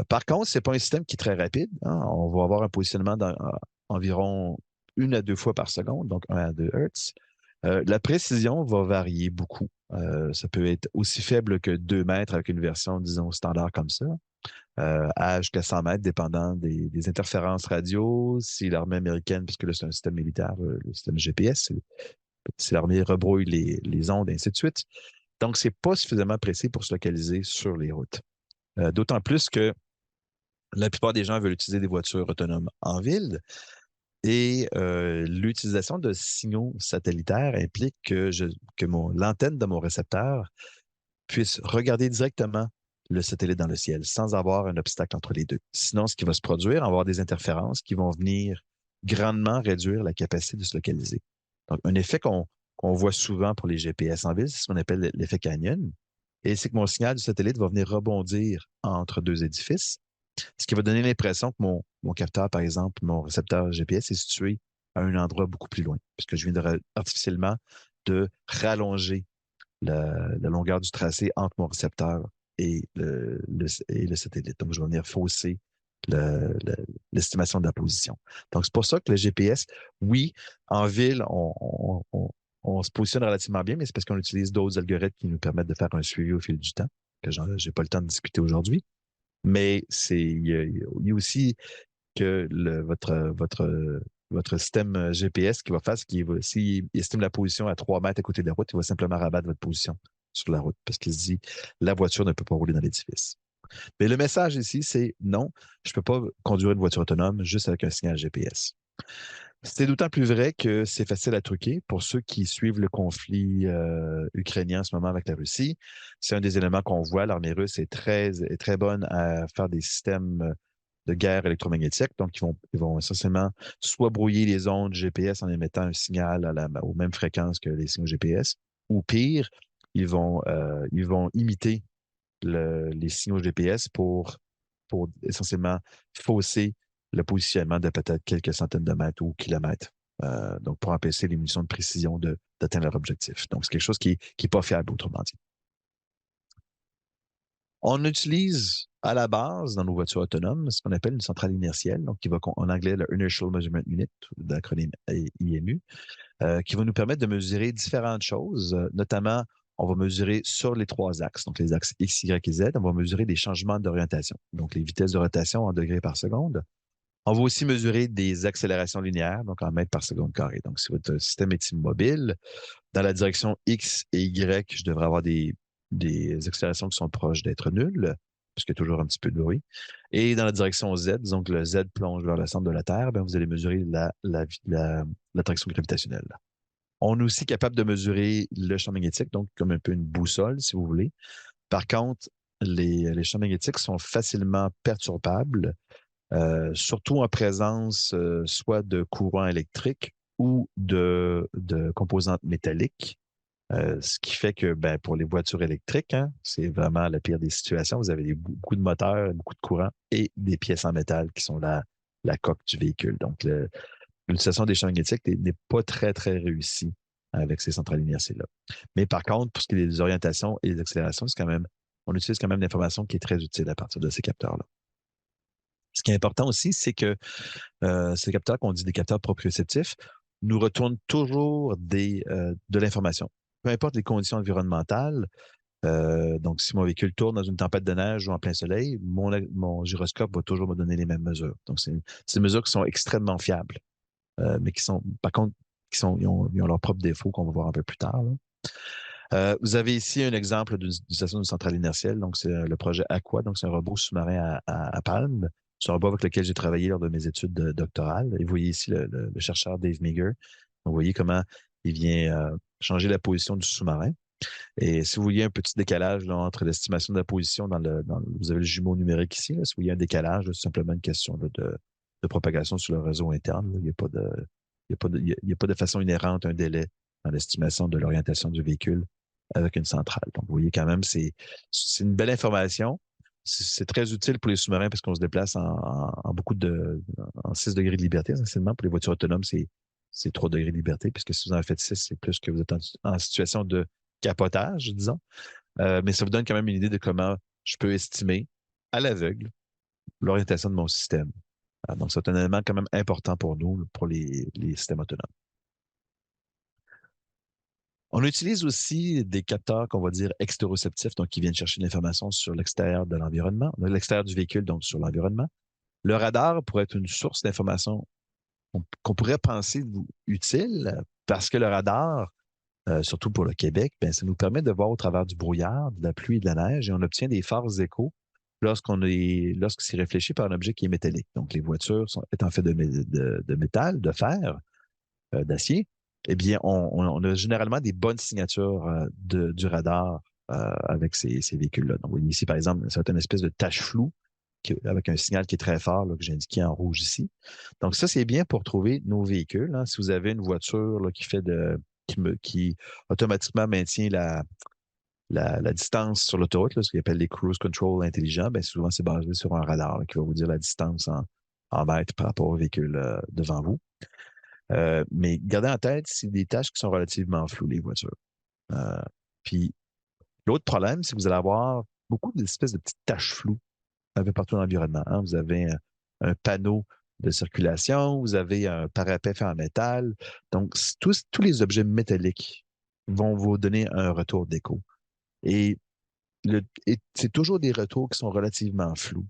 Par contre, ce n'est pas un système qui est très rapide. Hein? On va avoir un positionnement d'environ 1 à 2 fois par seconde, donc 1 à 2 Hertz. La précision va varier beaucoup Ça peut être aussi faible que 2 mètres avec une version, disons, standard comme ça, à jusqu'à 100 mètres, dépendant des interférences radio. Si l'armée américaine, puisque là, c'est un système militaire, le système GPS, si l'armée rebrouille les ondes, et ainsi de suite. Donc, c'est pas suffisamment précis pour se localiser sur les routes. D'autant plus que la plupart des gens veulent utiliser des voitures autonomes en ville et l'utilisation de signaux satellitaires implique que l'antenne de mon récepteur puisse regarder directement le satellite dans le ciel sans avoir un obstacle entre les deux. Sinon, ce qui va se produire, on va avoir des interférences qui vont venir grandement réduire la capacité de se localiser. Donc, un effet qu'on voit souvent pour les GPS en ville, c'est ce qu'on appelle l'effet canyon. Et c'est que mon signal du satellite va venir rebondir entre deux édifices, ce qui va donner l'impression que mon capteur, par exemple, mon récepteur GPS est situé à un endroit beaucoup plus loin, puisque je viens artificiellement de rallonger la longueur du tracé entre mon récepteur et le satellite. Donc, je vais venir fausser l'estimation de la position. Donc, c'est pour ça que le GPS, oui, en ville, on se positionne relativement bien, mais c'est parce qu'on utilise d'autres algorithmes qui nous permettent de faire un suivi au fil du temps, que je n'ai pas le temps de discuter aujourd'hui. Mais il y a aussi que votre système GPS qui va faire, c'est qu'il va, s'il estime la position à 3 mètres à côté de la route, il va simplement rabattre votre position sur la route parce qu'il se dit la voiture ne peut pas rouler dans l'édifice. Mais le message ici, c'est non, je ne peux pas conduire une voiture autonome juste avec un signal GPS. C'est d'autant plus vrai que c'est facile à truquer pour ceux qui suivent le conflit ukrainien en ce moment avec la Russie. C'est un des éléments qu'on voit. L'armée russe est très bonne à faire des systèmes de guerre électromagnétique. Donc, ils vont essentiellement soit brouiller les ondes GPS en émettant un signal aux mêmes fréquences que les signaux GPS, ou pire, ils vont imiter les signaux GPS pour essentiellement fausser le positionnement de peut-être quelques centaines de mètres ou kilomètres. Donc, pour empêcher les munitions de précision d'atteindre leur objectif. Donc, c'est quelque chose qui est pas fiable, autrement dit. On utilise à la base dans nos voitures autonomes ce qu'on appelle une centrale inertielle, donc qui va en anglais le Inertial Measurement Unit, l'acronyme IMU, qui va nous permettre de mesurer différentes choses, notamment on va mesurer sur les 3 axes, donc les axes X, Y et Z, on va mesurer des changements d'orientation, donc les vitesses de rotation en degrés par seconde. On va aussi mesurer des accélérations linéaires, donc en mètres par seconde carré. Donc, si votre système est immobile, dans la direction X et Y, je devrais avoir des accélérations qui sont proches d'être nulles, parce qu'il y a toujours un petit peu de bruit. Et dans la direction Z, disons que le Z plonge vers le centre de la Terre, bien, vous allez mesurer l'attraction gravitationnelle. On est aussi capable de mesurer le champ magnétique, donc comme un peu une boussole, si vous voulez. Par contre, les champs magnétiques sont facilement perturbables, surtout en présence soit de courants électriques ou de composantes métalliques. Ce qui fait que ben, pour les voitures électriques, hein, c'est vraiment la pire des situations. Vous avez beaucoup de moteurs, beaucoup de courant et des pièces en métal qui sont la coque du véhicule. Donc, l'utilisation des champs magnétiques n'est pas très, très réussie avec ces centrales inertielles-là. Mais par contre, pour ce qui est des orientations et des accélérations, on utilise quand même l'information qui est très utile à partir de ces capteurs-là. Ce qui est important aussi, c'est que ces capteurs qu'on dit des capteurs proprioceptifs nous retournent toujours de l'information. Peu importe les conditions environnementales, donc si mon véhicule tourne dans une tempête de neige ou en plein soleil, mon gyroscope va toujours me donner les mêmes mesures. Donc, c'est des mesures qui sont extrêmement fiables, mais qui sont, par contre, ils ont leurs propres défauts qu'on va voir un peu plus tard. Vous avez ici un exemple d'une station de centrale inertielle. Donc, c'est le projet Aqua. Donc, c'est un robot sous-marin à Palme. C'est un robot avec lequel j'ai travaillé lors de mes études doctorales. Et vous voyez ici le chercheur Dave Meagher. Donc, vous voyez comment il vient changer la position du sous-marin. Et si vous voyez un petit décalage là, entre l'estimation de la position vous avez le jumeau numérique ici. Là, si vous voyez un décalage, c'est simplement une question là, de propagation sur le réseau interne. Là. Il n'y a pas de, il y a pas de façon inhérente un délai dans l'estimation de l'orientation du véhicule avec une centrale. Donc, vous voyez quand même, c'est une belle information. C'est très utile pour les sous-marins parce qu'on se déplace en 6 degrés de liberté, essentiellement. Pour les voitures autonomes, c'est 3 degrés de liberté, puisque si vous en faites 6, c'est plus que vous êtes en situation de capotage, disons. Mais ça vous donne quand même une idée de comment je peux estimer à l'aveugle l'orientation de mon système. Donc, c'est un élément quand même important pour nous, pour les systèmes autonomes. On utilise aussi des capteurs qu'on va dire extéroceptifs, donc qui viennent chercher l'information sur l'extérieur de l'environnement, l'extérieur du véhicule, donc sur l'environnement. Le radar pourrait être une source d'information qu'on pourrait penser utile parce que le radar, surtout pour le Québec, ben, ça nous permet de voir au travers du brouillard, de la pluie et de la neige et on obtient des forts échos lorsque c'est réfléchi par un objet qui est métallique. Donc, les voitures étant faites de métal, de fer, d'acier, eh bien, on a généralement des bonnes signatures du radar avec ces véhicules-là. Donc, vous voyez ici, par exemple, c'est une espèce de tache floue avec un signal qui est très fort, là, que j'ai indiqué en rouge ici. Donc, ça, c'est bien pour trouver nos véhicules. Hein. Si vous avez une voiture là, qui automatiquement maintient la distance sur l'autoroute, ce qu'on appelle les cruise control intelligents, ben, souvent, c'est basé sur un radar là, qui va vous dire la distance en mètres par rapport au véhicule devant vous. Mais gardez en tête, c'est des tâches qui sont relativement floues, les voitures. Puis, l'autre problème, c'est que vous allez avoir beaucoup d'espèces de petites taches floues un peu partout dans l'environnement. Hein. Vous avez un panneau de circulation, vous avez un parapet fait en métal. Donc, tous les objets métalliques vont vous donner un retour d'écho. Et, et c'est toujours des retours qui sont relativement flous.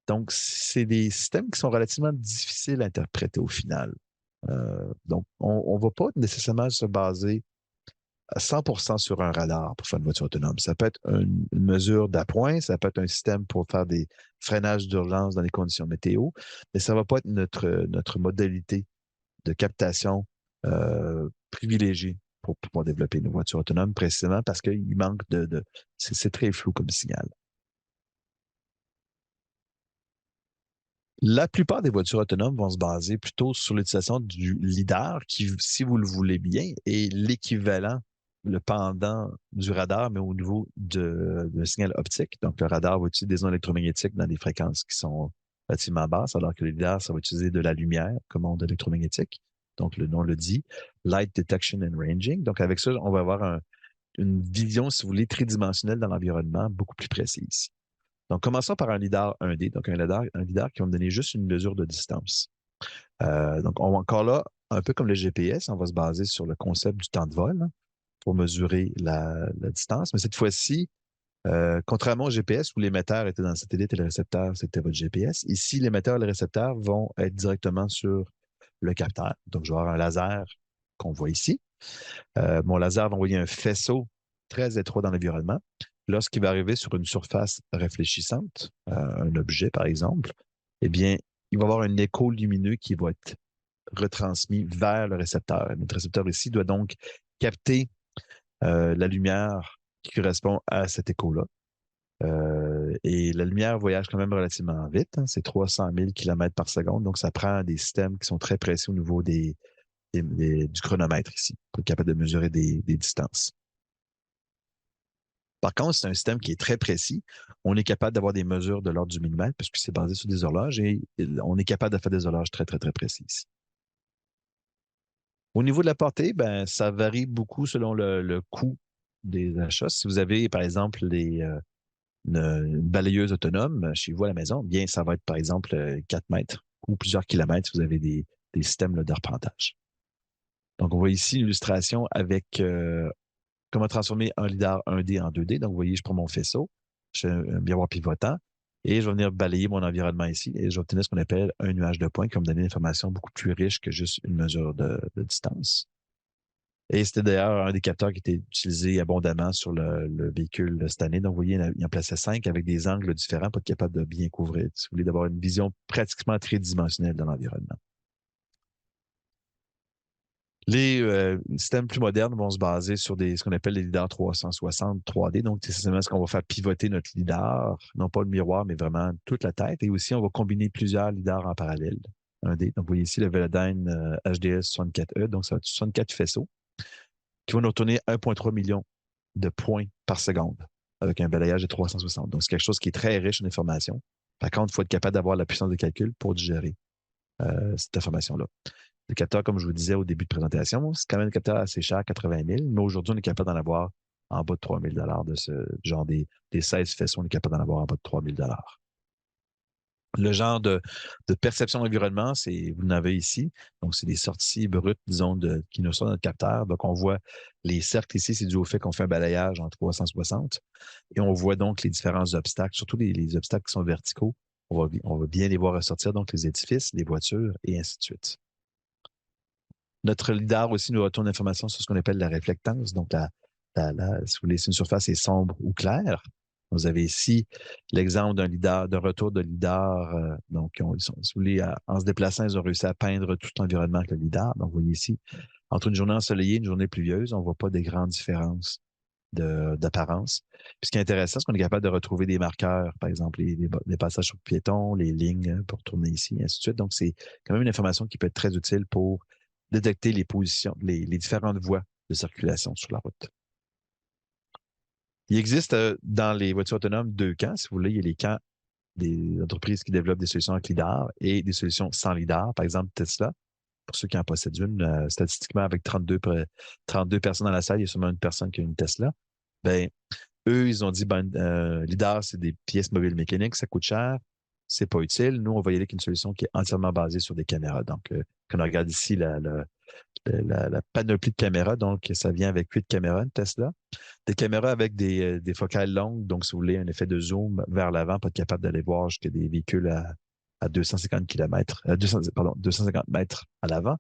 Donc, c'est des systèmes qui sont relativement difficiles à interpréter au final. Donc, on ne va pas nécessairement se baser à 100% sur un radar pour faire une voiture autonome. Ça peut être une mesure d'appoint, ça peut être un système pour faire des freinages d'urgence dans les conditions météo, mais ça ne va pas être notre modalité de captation privilégiée pour pouvoir développer une voiture autonome, précisément parce qu'il manque c'est très flou comme signal. La plupart des voitures autonomes vont se baser plutôt sur l'utilisation du lidar, qui, si vous le voulez bien, est l'équivalent, le pendant du radar, mais au niveau de signal optique. Donc, le radar va utiliser des ondes électromagnétiques dans des fréquences qui sont relativement basses, alors que le lidar, ça va utiliser de la lumière comme onde électromagnétique. Donc, le nom le dit, Light Detection and Ranging. Donc, avec ça, on va avoir une vision, si vous voulez, tridimensionnelle dans l'environnement, beaucoup plus précise. Donc, commençons par un lidar 1D, donc un lidar qui va me donner juste une mesure de distance. Donc, on va encore là, un peu comme le GPS, on va se baser sur le concept du temps de vol hein, pour mesurer la distance. Mais cette fois-ci, contrairement au GPS où l'émetteur était dans le satellite et le récepteur, c'était votre GPS, ici, l'émetteur et le récepteur vont être directement sur le capteur. Donc, je vais avoir un laser qu'on voit ici. Mon laser va envoyer un faisceau très étroit dans l'environnement. Lorsqu'il va arriver sur une surface réfléchissante, un objet par exemple, eh bien, il va y avoir un écho lumineux qui va être retransmis vers le récepteur. Notre récepteur ici doit donc capter la lumière qui correspond à cet écho-là. Et la lumière voyage quand même relativement vite. Hein, c'est 300 000 km par seconde. Donc, ça prend des systèmes qui sont très précis au niveau du chronomètre ici, pour être capable de mesurer des distances. Par contre, c'est un système qui est très précis. On est capable d'avoir des mesures de l'ordre du millimètre parce que c'est basé sur des horloges et on est capable de faire des horloges très, très, très précises. Au niveau de la portée, ben, ça varie beaucoup selon le coût des achats. Si vous avez, par exemple, une balayeuse autonome chez vous à la maison, bien, ça va être, par exemple, 4 mètres ou plusieurs kilomètres si vous avez des systèmes d'arpentage. Donc, on voit ici l'illustration avec comment transformer un lidar 1D en 2D. Donc, vous voyez, je prends mon faisceau, je fais un miroir pivotant et je vais venir balayer mon environnement ici et je vais obtenir ce qu'on appelle un nuage de points qui va me donner une information beaucoup plus riche que juste une mesure de distance. Et c'était d'ailleurs un des capteurs qui était utilisé abondamment sur le véhicule cette année. Donc, vous voyez, il en plaçait 5 avec des angles différents pour être capable de bien couvrir, si vous voulez, d'avoir une vision pratiquement tridimensionnelle de l'environnement. Les systèmes plus modernes vont se baser sur ce qu'on appelle les lidars 360 3D. Donc, c'est essentiellement ce qu'on va faire pivoter notre lidar, non pas le miroir, mais vraiment toute la tête. Et aussi, on va combiner plusieurs lidars en parallèle. 1D. Donc, vous voyez ici le Velodyne HDS 64E. Donc, ça va être 64 faisceaux qui vont nous retourner 1,3 million de points par seconde avec un balayage de 360. Donc, c'est quelque chose qui est très riche en information. Par contre, il faut être capable d'avoir la puissance de calcul pour digérer cette information-là. Le capteur, comme je vous disais au début de présentation, c'est quand même un capteur assez cher, 80 000, mais aujourd'hui, on est capable d'en avoir en bas de 3 000 de ce genre des 16 faisceaux, on est capable d'en avoir en bas de 3 000 . Le genre de perception de l'environnement, vous l'avez ici. Donc, c'est des sorties brutes, disons, qui nous sont dans notre capteur. Donc, on voit les cercles ici, c'est dû au fait qu'on fait un balayage en 360. Et on voit donc les différents obstacles, surtout les obstacles qui sont verticaux. On va bien les voir ressortir, donc les édifices, les voitures, et ainsi de suite. Notre lidar aussi nous retourne l'information sur ce qu'on appelle la réflectance. Donc, si vous voulez, si une surface est sombre ou claire. Vous avez ici l'exemple d'un lidar, d'un retour de lidar. Donc, si vous voulez, en se déplaçant, ils ont réussi à peindre tout l'environnement avec le lidar. Donc, vous voyez ici, entre une journée ensoleillée et une journée pluvieuse, on ne voit pas de grandes différences d'apparence. Puis ce qui est intéressant, c'est qu'on est capable de retrouver des marqueurs, par exemple les passages sur piétons, les lignes pour tourner ici, et ainsi de suite. Donc, c'est quand même une information qui peut être très utile pour détecter les positions, les différentes voies de circulation sur la route. Il existe dans les voitures autonomes deux camps. Si vous voulez, il y a les camps des entreprises qui développent des solutions avec LiDAR et des solutions sans LiDAR. Par exemple, Tesla, pour ceux qui en possèdent une, statistiquement, avec 32 personnes dans la salle, il y a seulement une personne qui a une Tesla. Ben, eux, ils ont dit, LiDAR, c'est des pièces mobiles mécaniques, ça coûte cher, c'est pas utile. Nous, on va y aller avec une solution qui est entièrement basée sur des caméras. Donc, quand on regarde ici la panoplie de caméras, donc ça vient avec 8 caméras, une Tesla. Des caméras avec des focales longues, donc si vous voulez un effet de zoom vers l'avant pour être capable d'aller voir jusqu'à des véhicules à 250 km, 250 mètres à l'avant.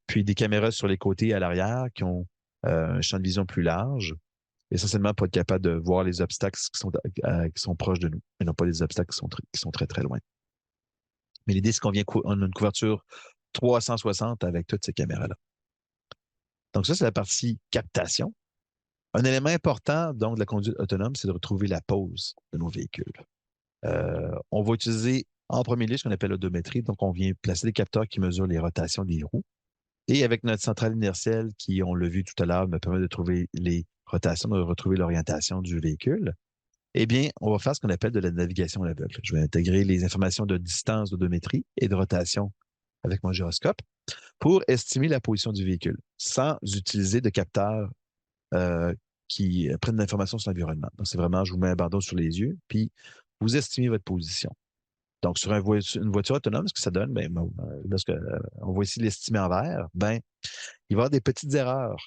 Puis des caméras sur les côtés et à l'arrière qui ont un champ de vision plus large, essentiellement pour être capable de voir les obstacles qui sont proches de nous et non pas les obstacles qui sont très, très loin. Mais l'idée, c'est qu'on a une couverture 360 avec toutes ces caméras-là. Donc ça, c'est la partie captation. Un élément important, donc, de la conduite autonome, c'est de retrouver la pose de nos véhicules. On va utiliser en premier lieu ce qu'on appelle l'odométrie. Donc, on vient placer des capteurs qui mesurent les rotations des roues. Et avec notre centrale inertielle, qui, on l'a vu tout à l'heure, me permet de trouver les rotations, de retrouver l'orientation du véhicule, eh bien, on va faire ce qu'on appelle de la navigation à l'aveugle. Je vais intégrer les informations de distance d'odométrie et de rotation avec mon gyroscope pour estimer la position du véhicule sans utiliser de capteurs qui prennent l'information sur l'environnement. Donc, c'est vraiment, je vous mets un bandeau sur les yeux, puis vous estimez votre position. Donc, sur une voiture autonome, ce que ça donne, lorsque on va ici l'estimer en vert, il va y avoir des petites erreurs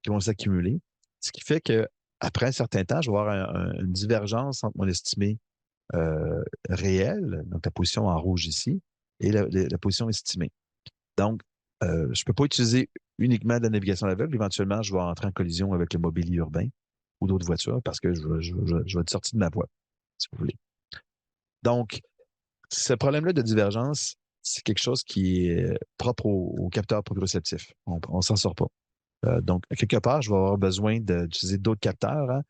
qui vont s'accumuler, ce qui fait que après un certain temps, je vais avoir une divergence entre mon estimé réel, donc la position en rouge ici, et la position estimée. Donc, je ne peux pas utiliser uniquement de la navigation à l'aveugle. Éventuellement, je vais entrer en collision avec le mobilier urbain ou d'autres voitures parce que je vais être sorti de ma voie, si vous voulez. Donc, ce problème-là de divergence, c'est quelque chose qui est propre au capteur proprioceptif. On ne s'en sort pas. Donc, quelque part, je vais avoir besoin d'utiliser d'autres capteurs. Hein.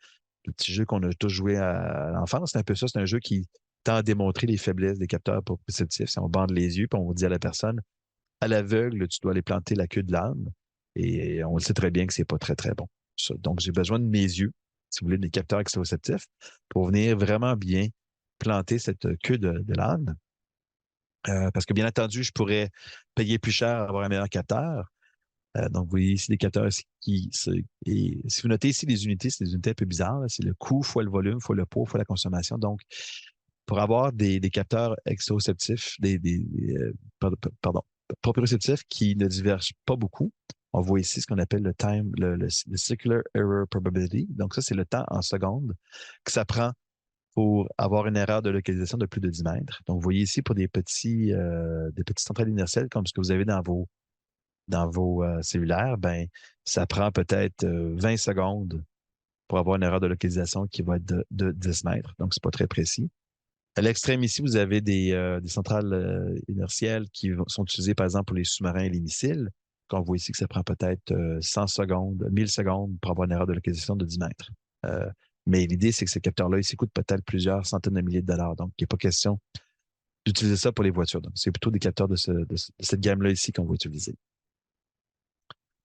Le petit jeu qu'on a tous joué à l'enfance, c'est un peu ça. C'est un jeu qui tend à démontrer les faiblesses des capteurs proprioceptifs. Si on bande les yeux, puis on dit à la personne, à l'aveugle, tu dois aller planter la queue de l'âne. Et on le sait très bien que c'est pas très, très bon. Donc, j'ai besoin de mes yeux, si vous voulez, des capteurs extéroceptifs, pour venir vraiment bien planter cette queue de l'âne. Parce que, bien entendu, je pourrais payer plus cher à avoir un meilleur capteur. Donc, vous voyez ici des capteurs et si vous notez ici les unités, c'est des unités un peu bizarres. C'est le coût fois le volume, fois le poids, fois la consommation. Donc, pour avoir des capteurs extéroceptifs, pardon, proprioceptifs qui ne divergent pas beaucoup, on voit ici ce qu'on appelle le circular error probability. Donc, ça, c'est le temps en secondes que ça prend pour avoir une erreur de localisation de plus de 10 mètres. Donc, vous voyez ici pour des petites centrales inertielles comme ce que vous avez dans vos cellulaires, ça prend peut-être 20 secondes pour avoir une erreur de localisation qui va être de 10 mètres. Donc, c'est pas très précis. À l'extrême ici, vous avez des centrales inertielles qui sont utilisées, par exemple, pour les sous-marins et les missiles. On voit ici que ça prend peut-être 100 secondes, 1000 secondes pour avoir une erreur de localisation de 10 mètres. Mais l'idée, c'est que ces capteurs-là, ici, coûtent peut-être plusieurs centaines de milliers de dollars. Donc, il n'est pas question d'utiliser ça pour les voitures. Donc, c'est plutôt des capteurs de cette gamme-là ici qu'on va utiliser.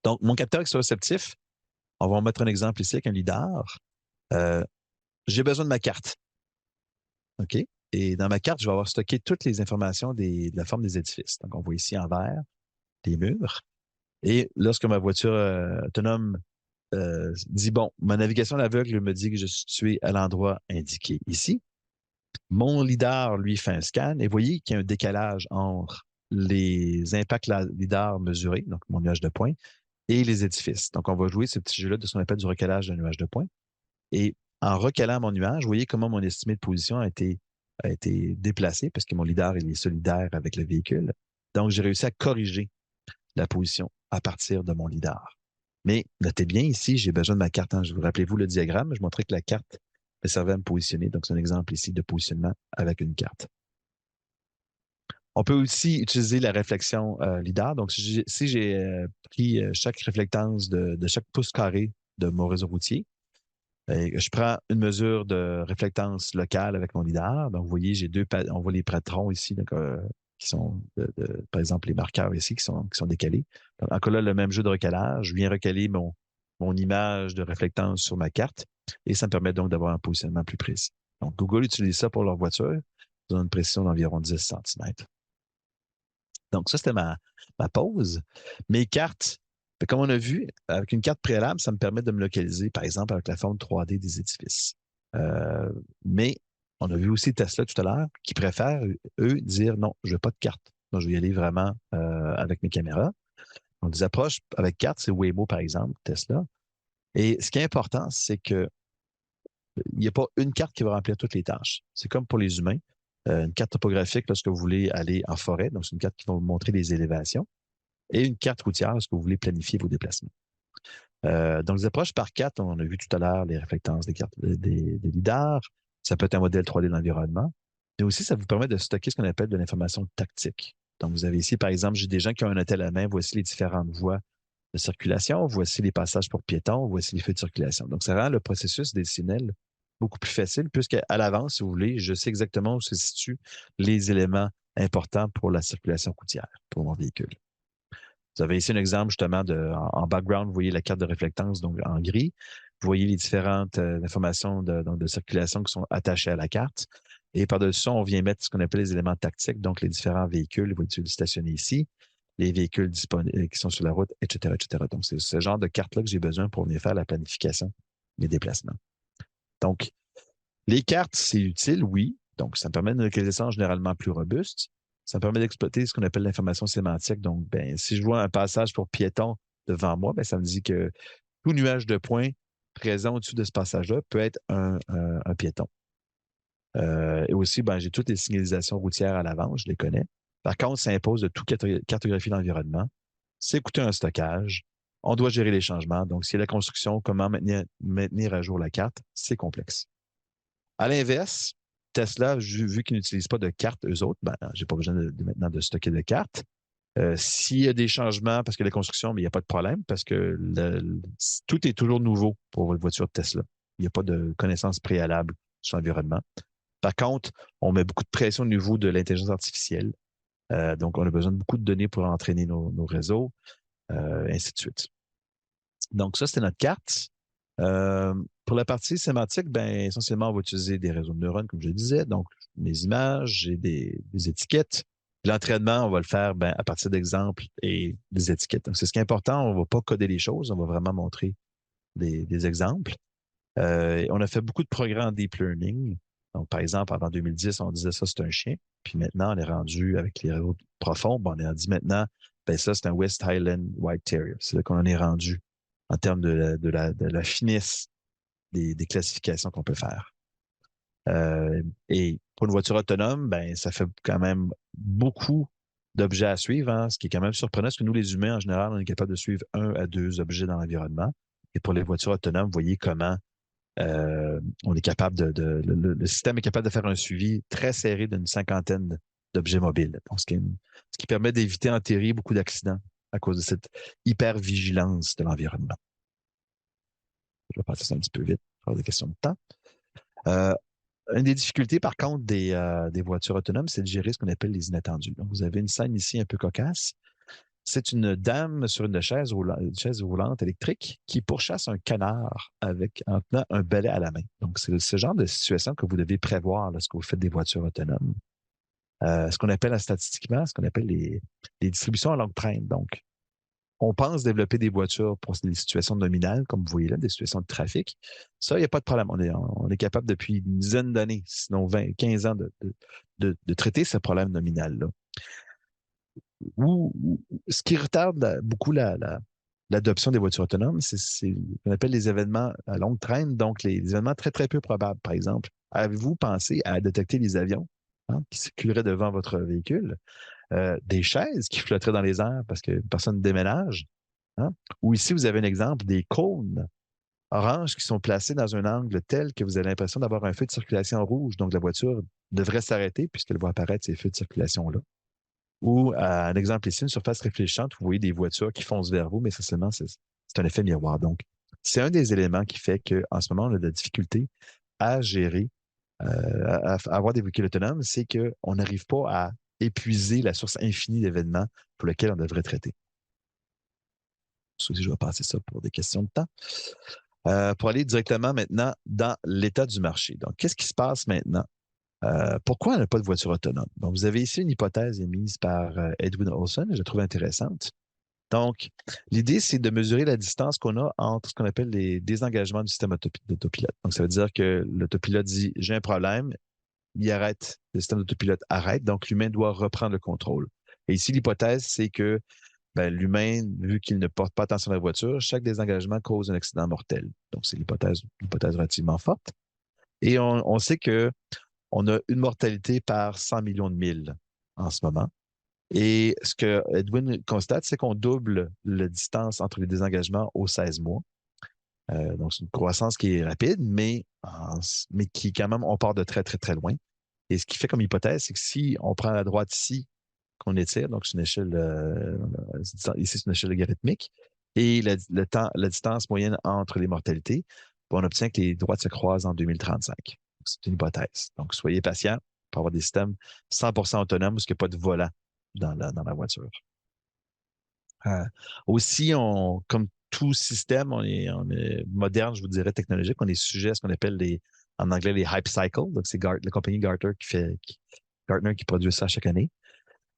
Donc, mon capteur extéroceptif, on va en mettre un exemple ici avec un lidar. J'ai besoin de ma carte. OK? Et dans ma carte, je vais avoir stocké toutes les informations de la forme des édifices. Donc, on voit ici en vert les murs. Et lorsque ma voiture autonome dit, bon, ma navigation à l'aveugle me dit que je suis situé à l'endroit indiqué ici, Mon lidar, lui, fait un scan et vous voyez qu'il y a un décalage entre les impacts lidar mesurés, donc mon nuage de points, et les édifices. Donc, on va jouer ce petit jeu-là de ce qu'on appelle du recalage d'un nuage de points. Et en recalant mon nuage, vous voyez comment mon estimé de position a été déplacé parce que mon lidar il est solidaire avec le véhicule. Donc, j'ai réussi à corriger la position à partir de mon lidar. Mais notez bien ici, j'ai besoin de ma carte. Hein. Vous rappelez-vous le diagramme? Je montrais que la carte me servait à me positionner. Donc, c'est un exemple ici de positionnement avec une carte. On peut aussi utiliser la réflexion LIDAR. Donc, si j'ai pris chaque réflectance de chaque pouce carré de mon réseau routier, je prends une mesure de réflectance locale avec mon lidar. Donc, vous voyez, on voit les patrons ici, donc, qui sont, par exemple, les marqueurs ici qui sont décalés. Donc, encore là, le même jeu de recalage. Je viens recaler mon image de réflectance sur ma carte et ça me permet donc d'avoir un positionnement plus précis. Donc, Google utilise ça pour leur voiture. Ils ont une précision d'environ 10 cm. Donc, ça, c'était ma pause. Mes cartes, comme on a vu, avec une carte préalable, ça me permet de me localiser, par exemple, avec la forme 3D des édifices. Mais on a vu aussi Tesla tout à l'heure, qui préfèrent, eux, dire non, je veux pas de carte. Donc, je vais y aller vraiment avec mes caméras. Donc, des approches avec carte, c'est Waymo, par exemple, Tesla. Et ce qui est important, c'est que il n'y a pas une carte qui va remplir toutes les tâches. C'est comme pour les humains. Une carte topographique lorsque vous voulez aller en forêt, donc c'est une carte qui va vous montrer les élévations, et une carte routière lorsque vous voulez planifier vos déplacements. Donc, les approches par carte, on a vu tout à l'heure les réflectances des cartes des lidars. Ça peut être un modèle 3D de l'environnement. Mais aussi, ça vous permet de stocker ce qu'on appelle de l'information tactique. Donc, vous avez ici, par exemple, j'ai des gens qui ont un hôtel à main. Voici les différentes voies de circulation. Voici les passages pour piétons. Voici les feux de circulation. Donc, ça rend le processus décisionnel beaucoup plus facile puisqu'à l'avance, si vous voulez, je sais exactement où se situent les éléments importants pour la circulation routière pour mon véhicule. Vous avez ici un exemple justement en background, vous voyez la carte de réflectance donc en gris. Vous voyez les différentes informations de circulation qui sont attachées à la carte. Et par-dessus ça, on vient mettre ce qu'on appelle les éléments tactiques, donc les différents véhicules, les voitures stationnées ici, les véhicules disponibles qui sont sur la route, etc., etc. Donc, c'est ce genre de carte-là que j'ai besoin pour venir faire la planification des déplacements. Donc, les cartes, c'est utile, oui. Donc, ça me permet une localisation généralement plus robuste. Ça me permet d'exploiter ce qu'on appelle l'information sémantique. Donc, ben, si je vois un passage pour piéton devant moi, ben, ça me dit que tout nuage de points présent au-dessus de ce passage-là peut être un piéton. Et aussi, ben, j'ai toutes les signalisations routières à l'avance, je les connais. Par contre, ça impose de tout cartographier l'environnement. C'est coûter un stockage. On doit gérer les changements. Donc, s'il y a la construction, comment maintenir à jour la carte, c'est complexe. À l'inverse, Tesla, vu qu'ils n'utilisent pas de cartes, eux autres, ben, j'ai pas besoin maintenant de stocker de cartes. S'il y a des changements, parce que la construction, mais il n'y a pas de problème, parce que tout est toujours nouveau pour votre voiture de Tesla. Il n'y a pas de connaissances préalables sur l'environnement. Par contre, on met beaucoup de pression au niveau de l'intelligence artificielle. Donc, on a besoin de beaucoup de données pour entraîner nos réseaux, ainsi de suite. Donc, ça, c'était notre carte. Pour la partie sémantique, ben, essentiellement, on va utiliser des réseaux de neurones, comme je le disais. Donc, mes images, j'ai des étiquettes. L'entraînement, on va le faire ben, à partir d'exemples et des étiquettes. Donc, c'est ce qui est important. On ne va pas coder les choses. On va vraiment montrer des exemples. On a fait beaucoup de progrès en deep learning. Donc, par exemple, avant 2010, on disait ça, c'est un chien. Puis maintenant, on est rendu avec les réseaux profonds. Ben, on a dit maintenant, ben, ça, c'est un West Highland White Terrier. C'est là qu'on en est rendu en termes de la finesse des classifications qu'on peut faire. Et pour une voiture autonome, ben, ça fait quand même beaucoup d'objets à suivre, hein, ce qui est quand même surprenant, parce que nous, les humains, en général, on est capable de suivre 1 à 2 objets dans l'environnement. Et pour les voitures autonomes, vous voyez comment on est capable le système est capable de faire un suivi très serré d'une cinquantaine d'objets mobiles. Donc, ce qui permet d'éviter en théorie beaucoup d'accidents à cause de cette hyper-vigilance de l'environnement. Je vais passer ça un petit peu vite pour des questions de temps. Une des difficultés, par contre, des voitures autonomes, c'est de gérer ce qu'on appelle les inattendus. Donc, vous avez une scène ici un peu cocasse. C'est une dame sur une chaise roulante électrique qui pourchasse un canard en tenant un balai à la main. Donc, c'est ce genre de situation que vous devez prévoir lorsque vous faites des voitures autonomes. Ce qu'on appelle statistiquement, ce qu'on appelle les distributions à longue traîne. Donc, on pense développer des voitures pour des situations nominales, comme vous voyez là, des situations de trafic. Ça, il n'y a pas de problème. On est capable depuis une dizaine d'années, sinon 20, 15 ans, de traiter ce problème nominal-là. Ce qui retarde beaucoup l'adoption des voitures autonomes, c'est ce qu'on appelle les événements à longue traîne, donc les événements très, très peu probables. Par exemple, avez-vous pensé à détecter les avions qui circuleraient devant votre véhicule, des chaises qui flotteraient dans les airs parce que personne déménage? Hein? Ou ici, vous avez un exemple des cônes oranges qui sont placés dans un angle tel que vous avez l'impression d'avoir un feu de circulation rouge. Donc, la voiture devrait s'arrêter puisqu'elle voit apparaître ces feux de circulation-là. Ou, un exemple ici, une surface réfléchissante, vous voyez des voitures qui foncent vers vous, mais essentiellement, c'est un effet miroir. Donc, c'est un des éléments qui fait qu'en ce moment, on a de la difficulté à gérer, à avoir des véhicules autonomes, c'est qu'on n'arrive pas à épuiser la source infinie d'événements pour lesquels on devrait traiter. Je vais passer ça pour des questions de temps. Pour aller directement maintenant dans l'état du marché. Donc, qu'est-ce qui se passe maintenant? Pourquoi on n'a pas de voiture autonome? Donc, vous avez ici une hypothèse émise par Edwin Olson, je la trouve intéressante. Donc, l'idée, c'est de mesurer la distance qu'on a entre ce qu'on appelle les désengagements du système d'autopilote. Donc, ça veut dire que l'autopilote dit, j'ai un problème, il arrête, le système d'autopilote arrête, donc l'humain doit reprendre le contrôle. Et ici, l'hypothèse, c'est que l'humain, vu qu'il ne porte pas attention à la voiture, chaque désengagement cause un accident mortel. Donc, c'est l'hypothèse relativement forte. Et on sait que on a une mortalité par 100 millions de milles en ce moment. Et ce que Edwin constate, c'est qu'on double la distance entre les désengagements aux 16 mois. Donc, c'est une croissance qui est rapide, mais qui, quand même, on part de très, très, très loin. Et ce qui fait comme hypothèse, c'est que si on prend la droite ici, qu'on étire, donc c'est une échelle, ici, c'est une échelle logarithmique, et la distance moyenne entre les mortalités, on obtient que les droites se croisent en 2035. C'est une hypothèse. Donc, soyez patient pour avoir des systèmes 100% autonomes où il n'y a pas de volant dans la voiture. Aussi, comme tout système, on est moderne, je vous dirais, technologique. On est sujet à ce qu'on appelle en anglais les hype cycles. Donc, c'est la compagnie Gartner qui produit ça chaque année.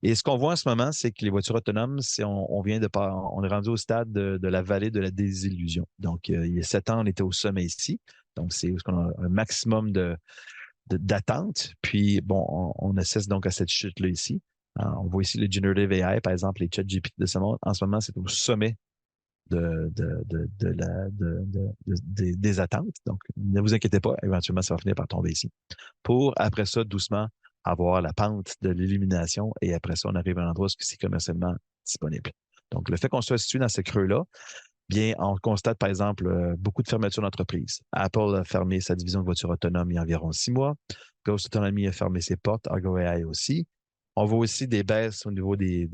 Et ce qu'on voit en ce moment, c'est que les voitures autonomes, on est rendu au stade de la vallée de la désillusion. Donc, il y a 7 ans, on était au sommet ici. Donc, c'est où on a un maximum d'attente. Puis, bon, on assiste donc à cette chute-là ici. On voit ici le Generative AI, par exemple, les ChatGPT de ce monde. En ce moment, c'est au sommet des attentes. Donc, ne vous inquiétez pas, éventuellement, ça va finir par tomber ici. Pour, après ça, doucement, avoir la pente de l'illumination et après ça, on arrive à un endroit où c'est commercialement disponible. Donc, le fait qu'on soit situé dans ce creux-là, bien, on constate, par exemple, beaucoup de fermetures d'entreprises. Apple a fermé sa division de voitures autonomes il y a environ 6 mois. Ghost Autonomy a fermé ses portes, Argo AI aussi. On voit aussi des baisses au niveau des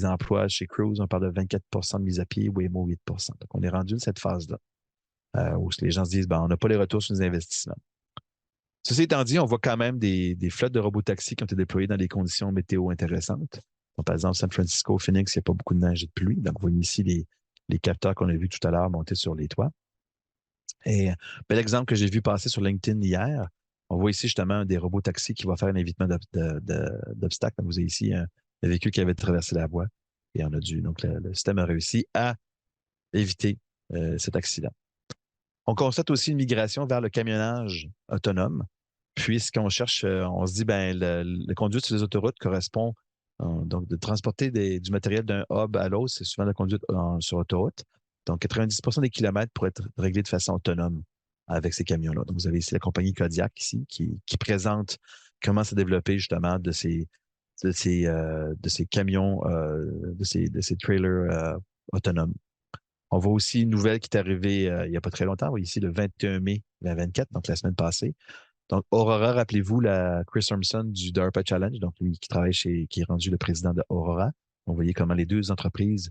emplois chez Cruise. On parle de 24 de mise à pied, Waymo 8 Donc, on est rendu à cette phase-là où les gens se disent, on n'a pas les retours sur nos investissements. Ceci étant dit, on voit quand même des flottes de robotaxis qui ont été déployés dans des conditions météo intéressantes. Donc, par exemple, San Francisco, Phoenix, il n'y a pas beaucoup de neige et de pluie. Donc, vous voyez ici les capteurs qu'on a vus tout à l'heure monter sur les toits. Et bel exemple que j'ai vu passer sur LinkedIn hier, on voit ici justement un des robotaxis qui va faire un évitement d'obstacles. Vous avez ici un véhicule qui avait traversé la voie et on a dû. Donc, le système a réussi à éviter cet accident. On constate aussi une migration vers le camionnage autonome, puisqu'on cherche, on se dit, le conduite sur les autoroutes correspond, donc de transporter du matériel d'un hub à l'autre, c'est souvent la conduite sur autoroute. Donc, 90 des kilomètres pourraient être réglés de façon autonome avec ces camions-là. Donc, vous avez ici la compagnie Kodiak ici qui présente comment se développer justement de ces camions, de ces trailers autonomes. On voit aussi une nouvelle qui est arrivée il n'y a pas très longtemps, ici le 21 mai 2024, donc la semaine passée. Donc, Aurora, rappelez-vous Chris Urmson du DARPA Challenge, donc lui qui est rendu le président de Aurora. Vous voyez comment les deux entreprises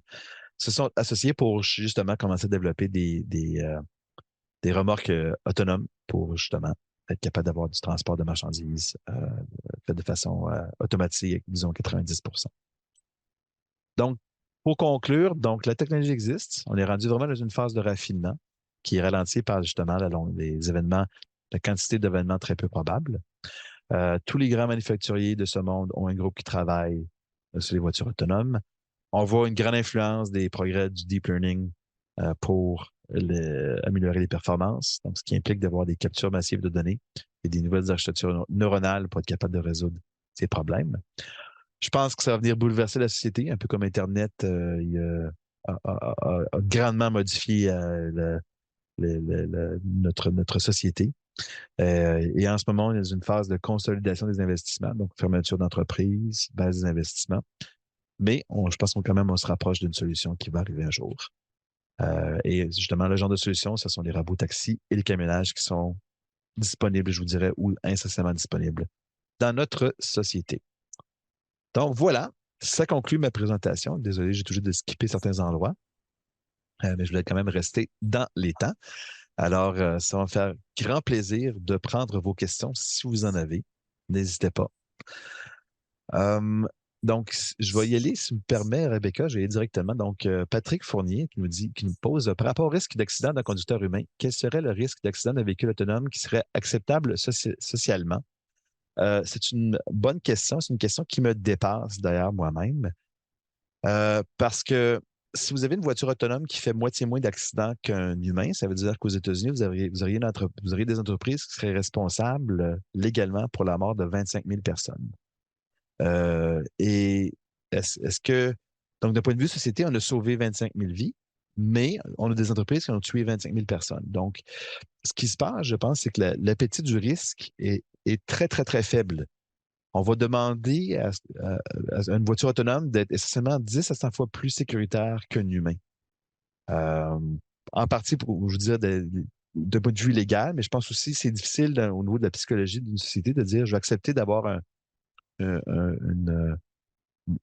se sont associées pour justement commencer à développer des remorques autonomes pour justement être capable d'avoir du transport de marchandises fait de façon automatique, disons 90 Donc, pour conclure, donc la technologie existe. On est rendu vraiment dans une phase de raffinement qui est ralentie par justement la quantité d'événements très peu probables. Tous les grands manufacturiers de ce monde ont un groupe qui travaille sur les voitures autonomes. On voit une grande influence des progrès du deep learning pour améliorer les performances, donc ce qui implique d'avoir des captures massives de données et des nouvelles architectures neuronales pour être capable de résoudre ces problèmes. Je pense que ça va venir bouleverser la société, un peu comme Internet a grandement modifié notre société. Et en ce moment, on est dans une phase de consolidation des investissements, donc fermeture d'entreprises, base des investissements. Mais je pense qu'on quand même on se rapproche d'une solution qui va arriver un jour. Et justement, le genre de solution, ce sont les robots-taxis et les camionnages qui sont disponibles, je vous dirais, ou incessamment disponibles dans notre société. Donc voilà, ça conclut ma présentation. Désolé, j'ai toujours de skipper certains endroits, mais je voulais quand même rester dans les temps. Alors, ça va me faire grand plaisir de prendre vos questions si vous en avez. N'hésitez pas. Donc, je vais y aller, si tu me permets, Rebecca, je vais y aller directement. Donc, Patrick Fournier qui nous pose, par rapport au risque d'accident d'un conducteur humain, quel serait le risque d'accident d'un véhicule autonome qui serait acceptable socialement? C'est une bonne question. C'est une question qui me dépasse d'ailleurs moi-même. Parce que si vous avez une voiture autonome qui fait moitié moins d'accidents qu'un humain, ça veut dire qu'aux États-Unis, vous auriez des entreprises qui seraient responsables légalement pour la mort de 25 000 personnes. Et est-ce que, donc d'un point de vue société, on a sauvé 25 000 vies, mais on a des entreprises qui ont tué 25 000 personnes. Donc, ce qui se passe, je pense, c'est que l'appétit du risque est très, très, très faible. On va demander à une voiture autonome d'être essentiellement 10 à 100 fois plus sécuritaire qu'un humain. Euh, En partie, pour, je veux dire, de point de vue légal, mais je pense aussi que c'est difficile au niveau de la psychologie d'une société de dire je vais accepter d'avoir une,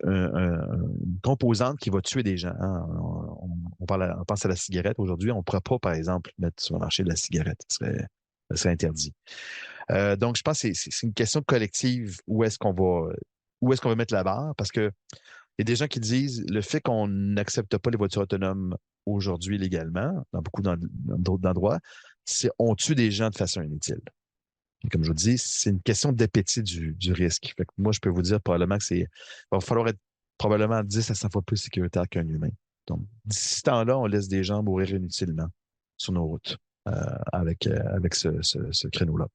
une composante qui va tuer des gens. Hein. On pense à la cigarette aujourd'hui. On ne pourra pas, par exemple, mettre sur le marché de la cigarette. Ça serait interdit. Donc, je pense que c'est une question collective où est-ce qu'on va mettre la barre parce que il y a des gens qui disent le fait qu'on n'accepte pas les voitures autonomes aujourd'hui légalement, dans beaucoup d'autres endroits, c'est on tue des gens de façon inutile. Et comme je vous dis, c'est une question d'appétit du risque. Fait que moi, je peux vous dire probablement que il va falloir être probablement 10 à 100 fois plus sécuritaire qu'un humain. Donc, d'ici ce temps-là, on laisse des gens mourir inutilement sur nos routes avec ce créneau-là.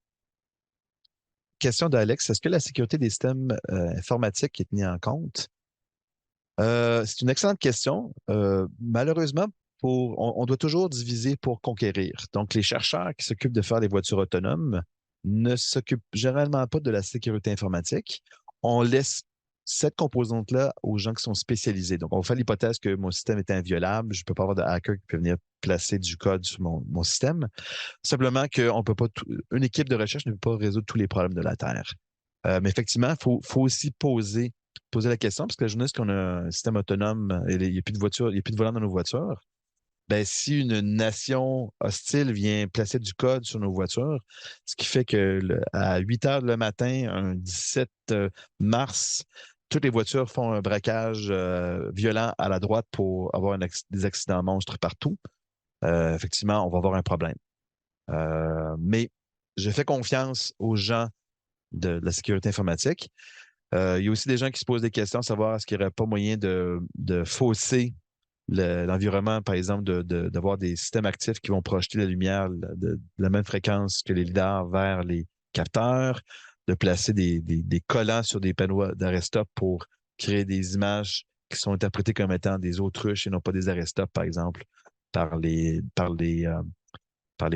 Question d'Alex, est-ce que la sécurité des systèmes informatiques est tenue en compte? C'est une excellente question. Malheureusement, on doit toujours diviser pour conquérir. Donc, les chercheurs qui s'occupent de faire des voitures autonomes ne s'occupent généralement pas de la sécurité informatique. On laisse cette composante-là aux gens qui sont spécialisés. Donc, on fait l'hypothèse que mon système est inviolable. Je ne peux pas avoir de hacker qui peut venir placer du code sur mon système. Simplement qu'on peut pas, une équipe de recherche ne peut pas résoudre tous les problèmes de la Terre. Mais effectivement, faut aussi poser la question, parce que la journée qu'on a un système autonome, et il n'y a plus de voiture, il n'y a plus de volant dans nos voitures, ben, si une nation hostile vient placer du code sur nos voitures, ce qui fait que à 8 heures le matin, un 17 mars, toutes les voitures font un braquage violent à la droite pour avoir des accidents monstres partout, effectivement, on va avoir un problème. Mais je fais confiance aux gens de la sécurité informatique. Il y a aussi des gens qui se posent des questions, à savoir est-ce qu'il n'y aurait pas moyen de fausser l'environnement, par exemple, d'avoir des systèmes actifs qui vont projeter la lumière de la même fréquence que les lidars vers les capteurs, de placer des collants sur des panneaux d'arrêt-stop pour créer des images qui sont interprétées comme étant des autruches et non pas des arrêt-stop, par exemple, par les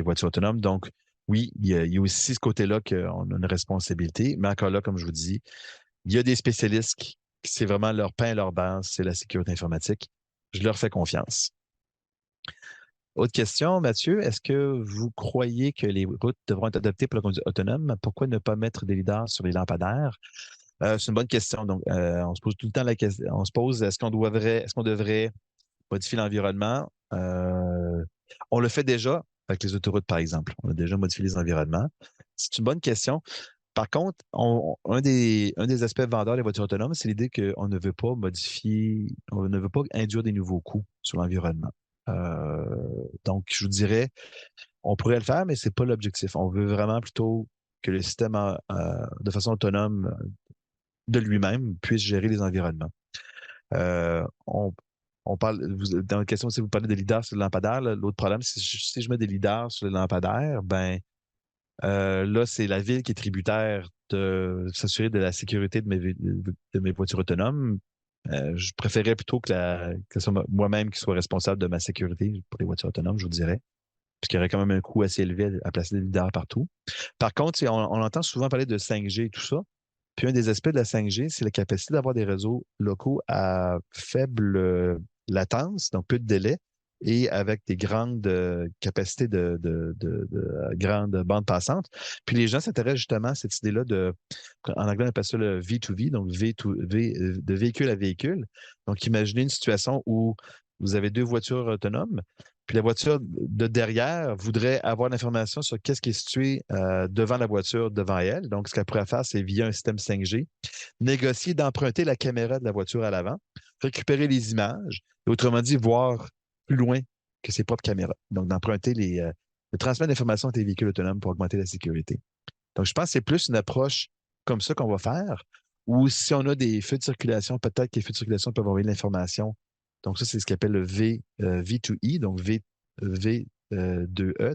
voitures autonomes. Donc, oui, il y a aussi ce côté-là qu'on a une responsabilité, mais encore là, comme je vous dis, il y a des spécialistes qui c'est vraiment leur pain et leur base, c'est la sécurité informatique. Je leur fais confiance. Autre question, Mathieu, est-ce que vous croyez que les routes devront être adaptées pour la conduite autonome? Pourquoi ne pas mettre des lidars sur les lampadaires? C'est une bonne question. Donc, on se pose tout le temps la question. On se pose, est-ce qu'on devrait modifier l'environnement? On le fait déjà avec les autoroutes, par exemple. On a déjà modifié les environnements. C'est une bonne question. Par contre, un des aspects vendeurs des voitures autonomes, c'est l'idée qu'on ne veut pas modifier, on ne veut pas induire des nouveaux coûts sur l'environnement. Euh, donc, je vous dirais, on pourrait le faire, mais c'est pas l'objectif. On veut vraiment plutôt que le système, de façon autonome de lui-même, puisse gérer les environnements. On, on parle, dans la question, si vous parlez des leaders sur le lampadaire, l'autre problème, c'est si je mets des leaders sur le lampadaire, ben là, c'est la ville qui est tributaire de s'assurer de la sécurité de mes voitures autonomes. Je préférais plutôt que ce soit moi-même qui soit responsable de ma sécurité pour les voitures autonomes, je vous dirais, parce qu'il y aurait quand même un coût assez élevé à placer des leaders partout. Par contre, on entend souvent parler de 5G et tout ça. Puis un des aspects de la 5G, c'est la capacité d'avoir des réseaux locaux à faible latence, donc peu de délai, et avec des grandes capacités de grandes bandes passantes. Puis les gens s'intéressent justement à cette idée-là en anglais, on appelle ça le V2V, donc de véhicule à véhicule. Donc imaginez une situation où vous avez deux voitures autonomes, puis la voiture de derrière voudrait avoir l'information sur qu'est-ce qui est situé devant la voiture devant elle. Donc, ce qu'elle pourrait faire, c'est via un système 5G, négocier d'emprunter la caméra de la voiture à l'avant, récupérer les images, et autrement dit, voir plus loin que ses propres caméras. Donc, d'emprunter le transfert d'informations entre les véhicules autonomes pour augmenter la sécurité. Donc, je pense que c'est plus une approche comme ça qu'on va faire, ou si on a des feux de circulation, peut-être que les feux de circulation peuvent envoyer de l'information. Donc, ça, c'est ce qu'on appelle le V2E, donc V2E,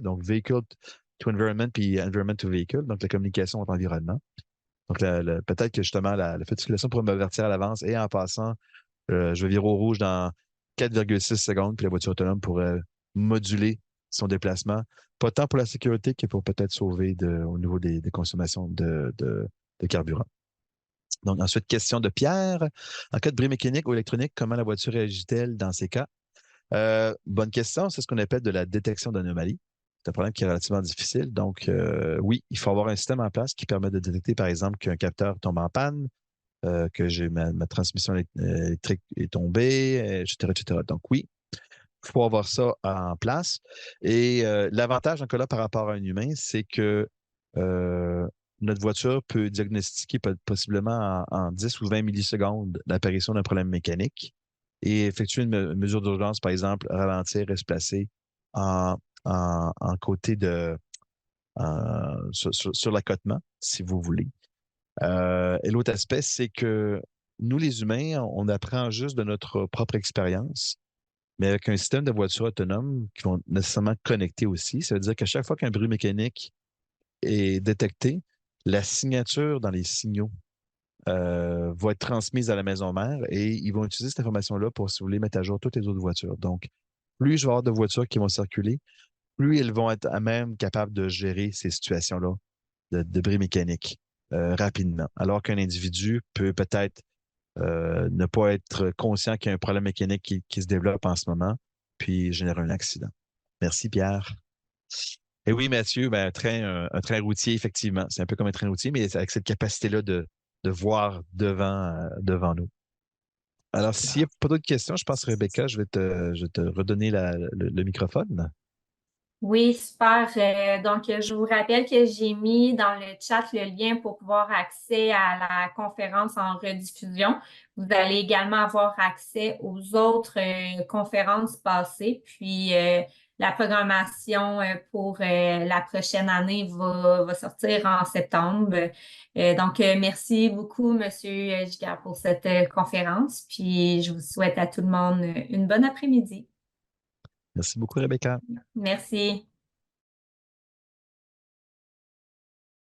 donc Vehicle to Environment puis Environment to Vehicle, donc la communication entre environnement. Donc, peut-être que justement, le feu de circulation pourrait m'avertir à l'avance et en passant, je vais virer au rouge dans 4,6 secondes, puis la voiture autonome pourrait moduler son déplacement, pas tant pour la sécurité que pour peut-être sauver au niveau des consommations de carburant. Donc, ensuite, question de Pierre. En cas de bris mécanique ou électronique, comment la voiture réagit-elle dans ces cas? Bonne question. C'est ce qu'on appelle de la détection d'anomalies. C'est un problème qui est relativement difficile. Donc, oui, il faut avoir un système en place qui permet de détecter, par exemple, qu'un capteur tombe en panne, que j'ai ma transmission électrique est tombée, etc., etc. Donc, oui, il faut avoir ça en place. Et l'avantage, encore là, par rapport à un humain, c'est que euh, notre voiture peut diagnostiquer possiblement en 10 ou 20 millisecondes l'apparition d'un problème mécanique et effectuer une mesure d'urgence, par exemple, ralentir et se placer en, en côté sur l'accotement, si vous voulez. Et l'autre aspect, c'est que nous, les humains, on apprend juste de notre propre expérience, mais avec un système de voitures autonomes qui vont nécessairement connecter aussi. Ça veut dire qu'à chaque fois qu'un bruit mécanique est détecté, la signature dans les signaux va être transmise à la maison mère et ils vont utiliser cette information-là pour, si vous voulez, mettre à jour toutes les autres voitures. Donc, plus je vais avoir de voitures qui vont circuler, plus elles vont être à même capables de gérer ces situations-là de bris mécaniques rapidement. Alors qu'un individu peut peut-être ne pas être conscient qu'il y a un problème mécanique qui se développe en ce moment, puis générer un accident. Merci, Pierre. Et oui, Mathieu, ben, un train routier, effectivement, c'est un peu comme un train routier, mais avec cette capacité-là de voir devant nous. Alors, s'il n'y a pas d'autres questions, je pense, Rebecca, je vais te redonner le microphone. Oui, super. Donc, je vous rappelle que j'ai mis dans le chat le lien pour pouvoir accès à la conférence en rediffusion. Vous allez également avoir accès aux autres conférences passées. Puis, la programmation pour la prochaine année va sortir en septembre. Donc, merci beaucoup, Monsieur Giguère, pour cette conférence. Puis, je vous souhaite à tout le monde une bonne après-midi. Merci beaucoup, Rebecca. Merci.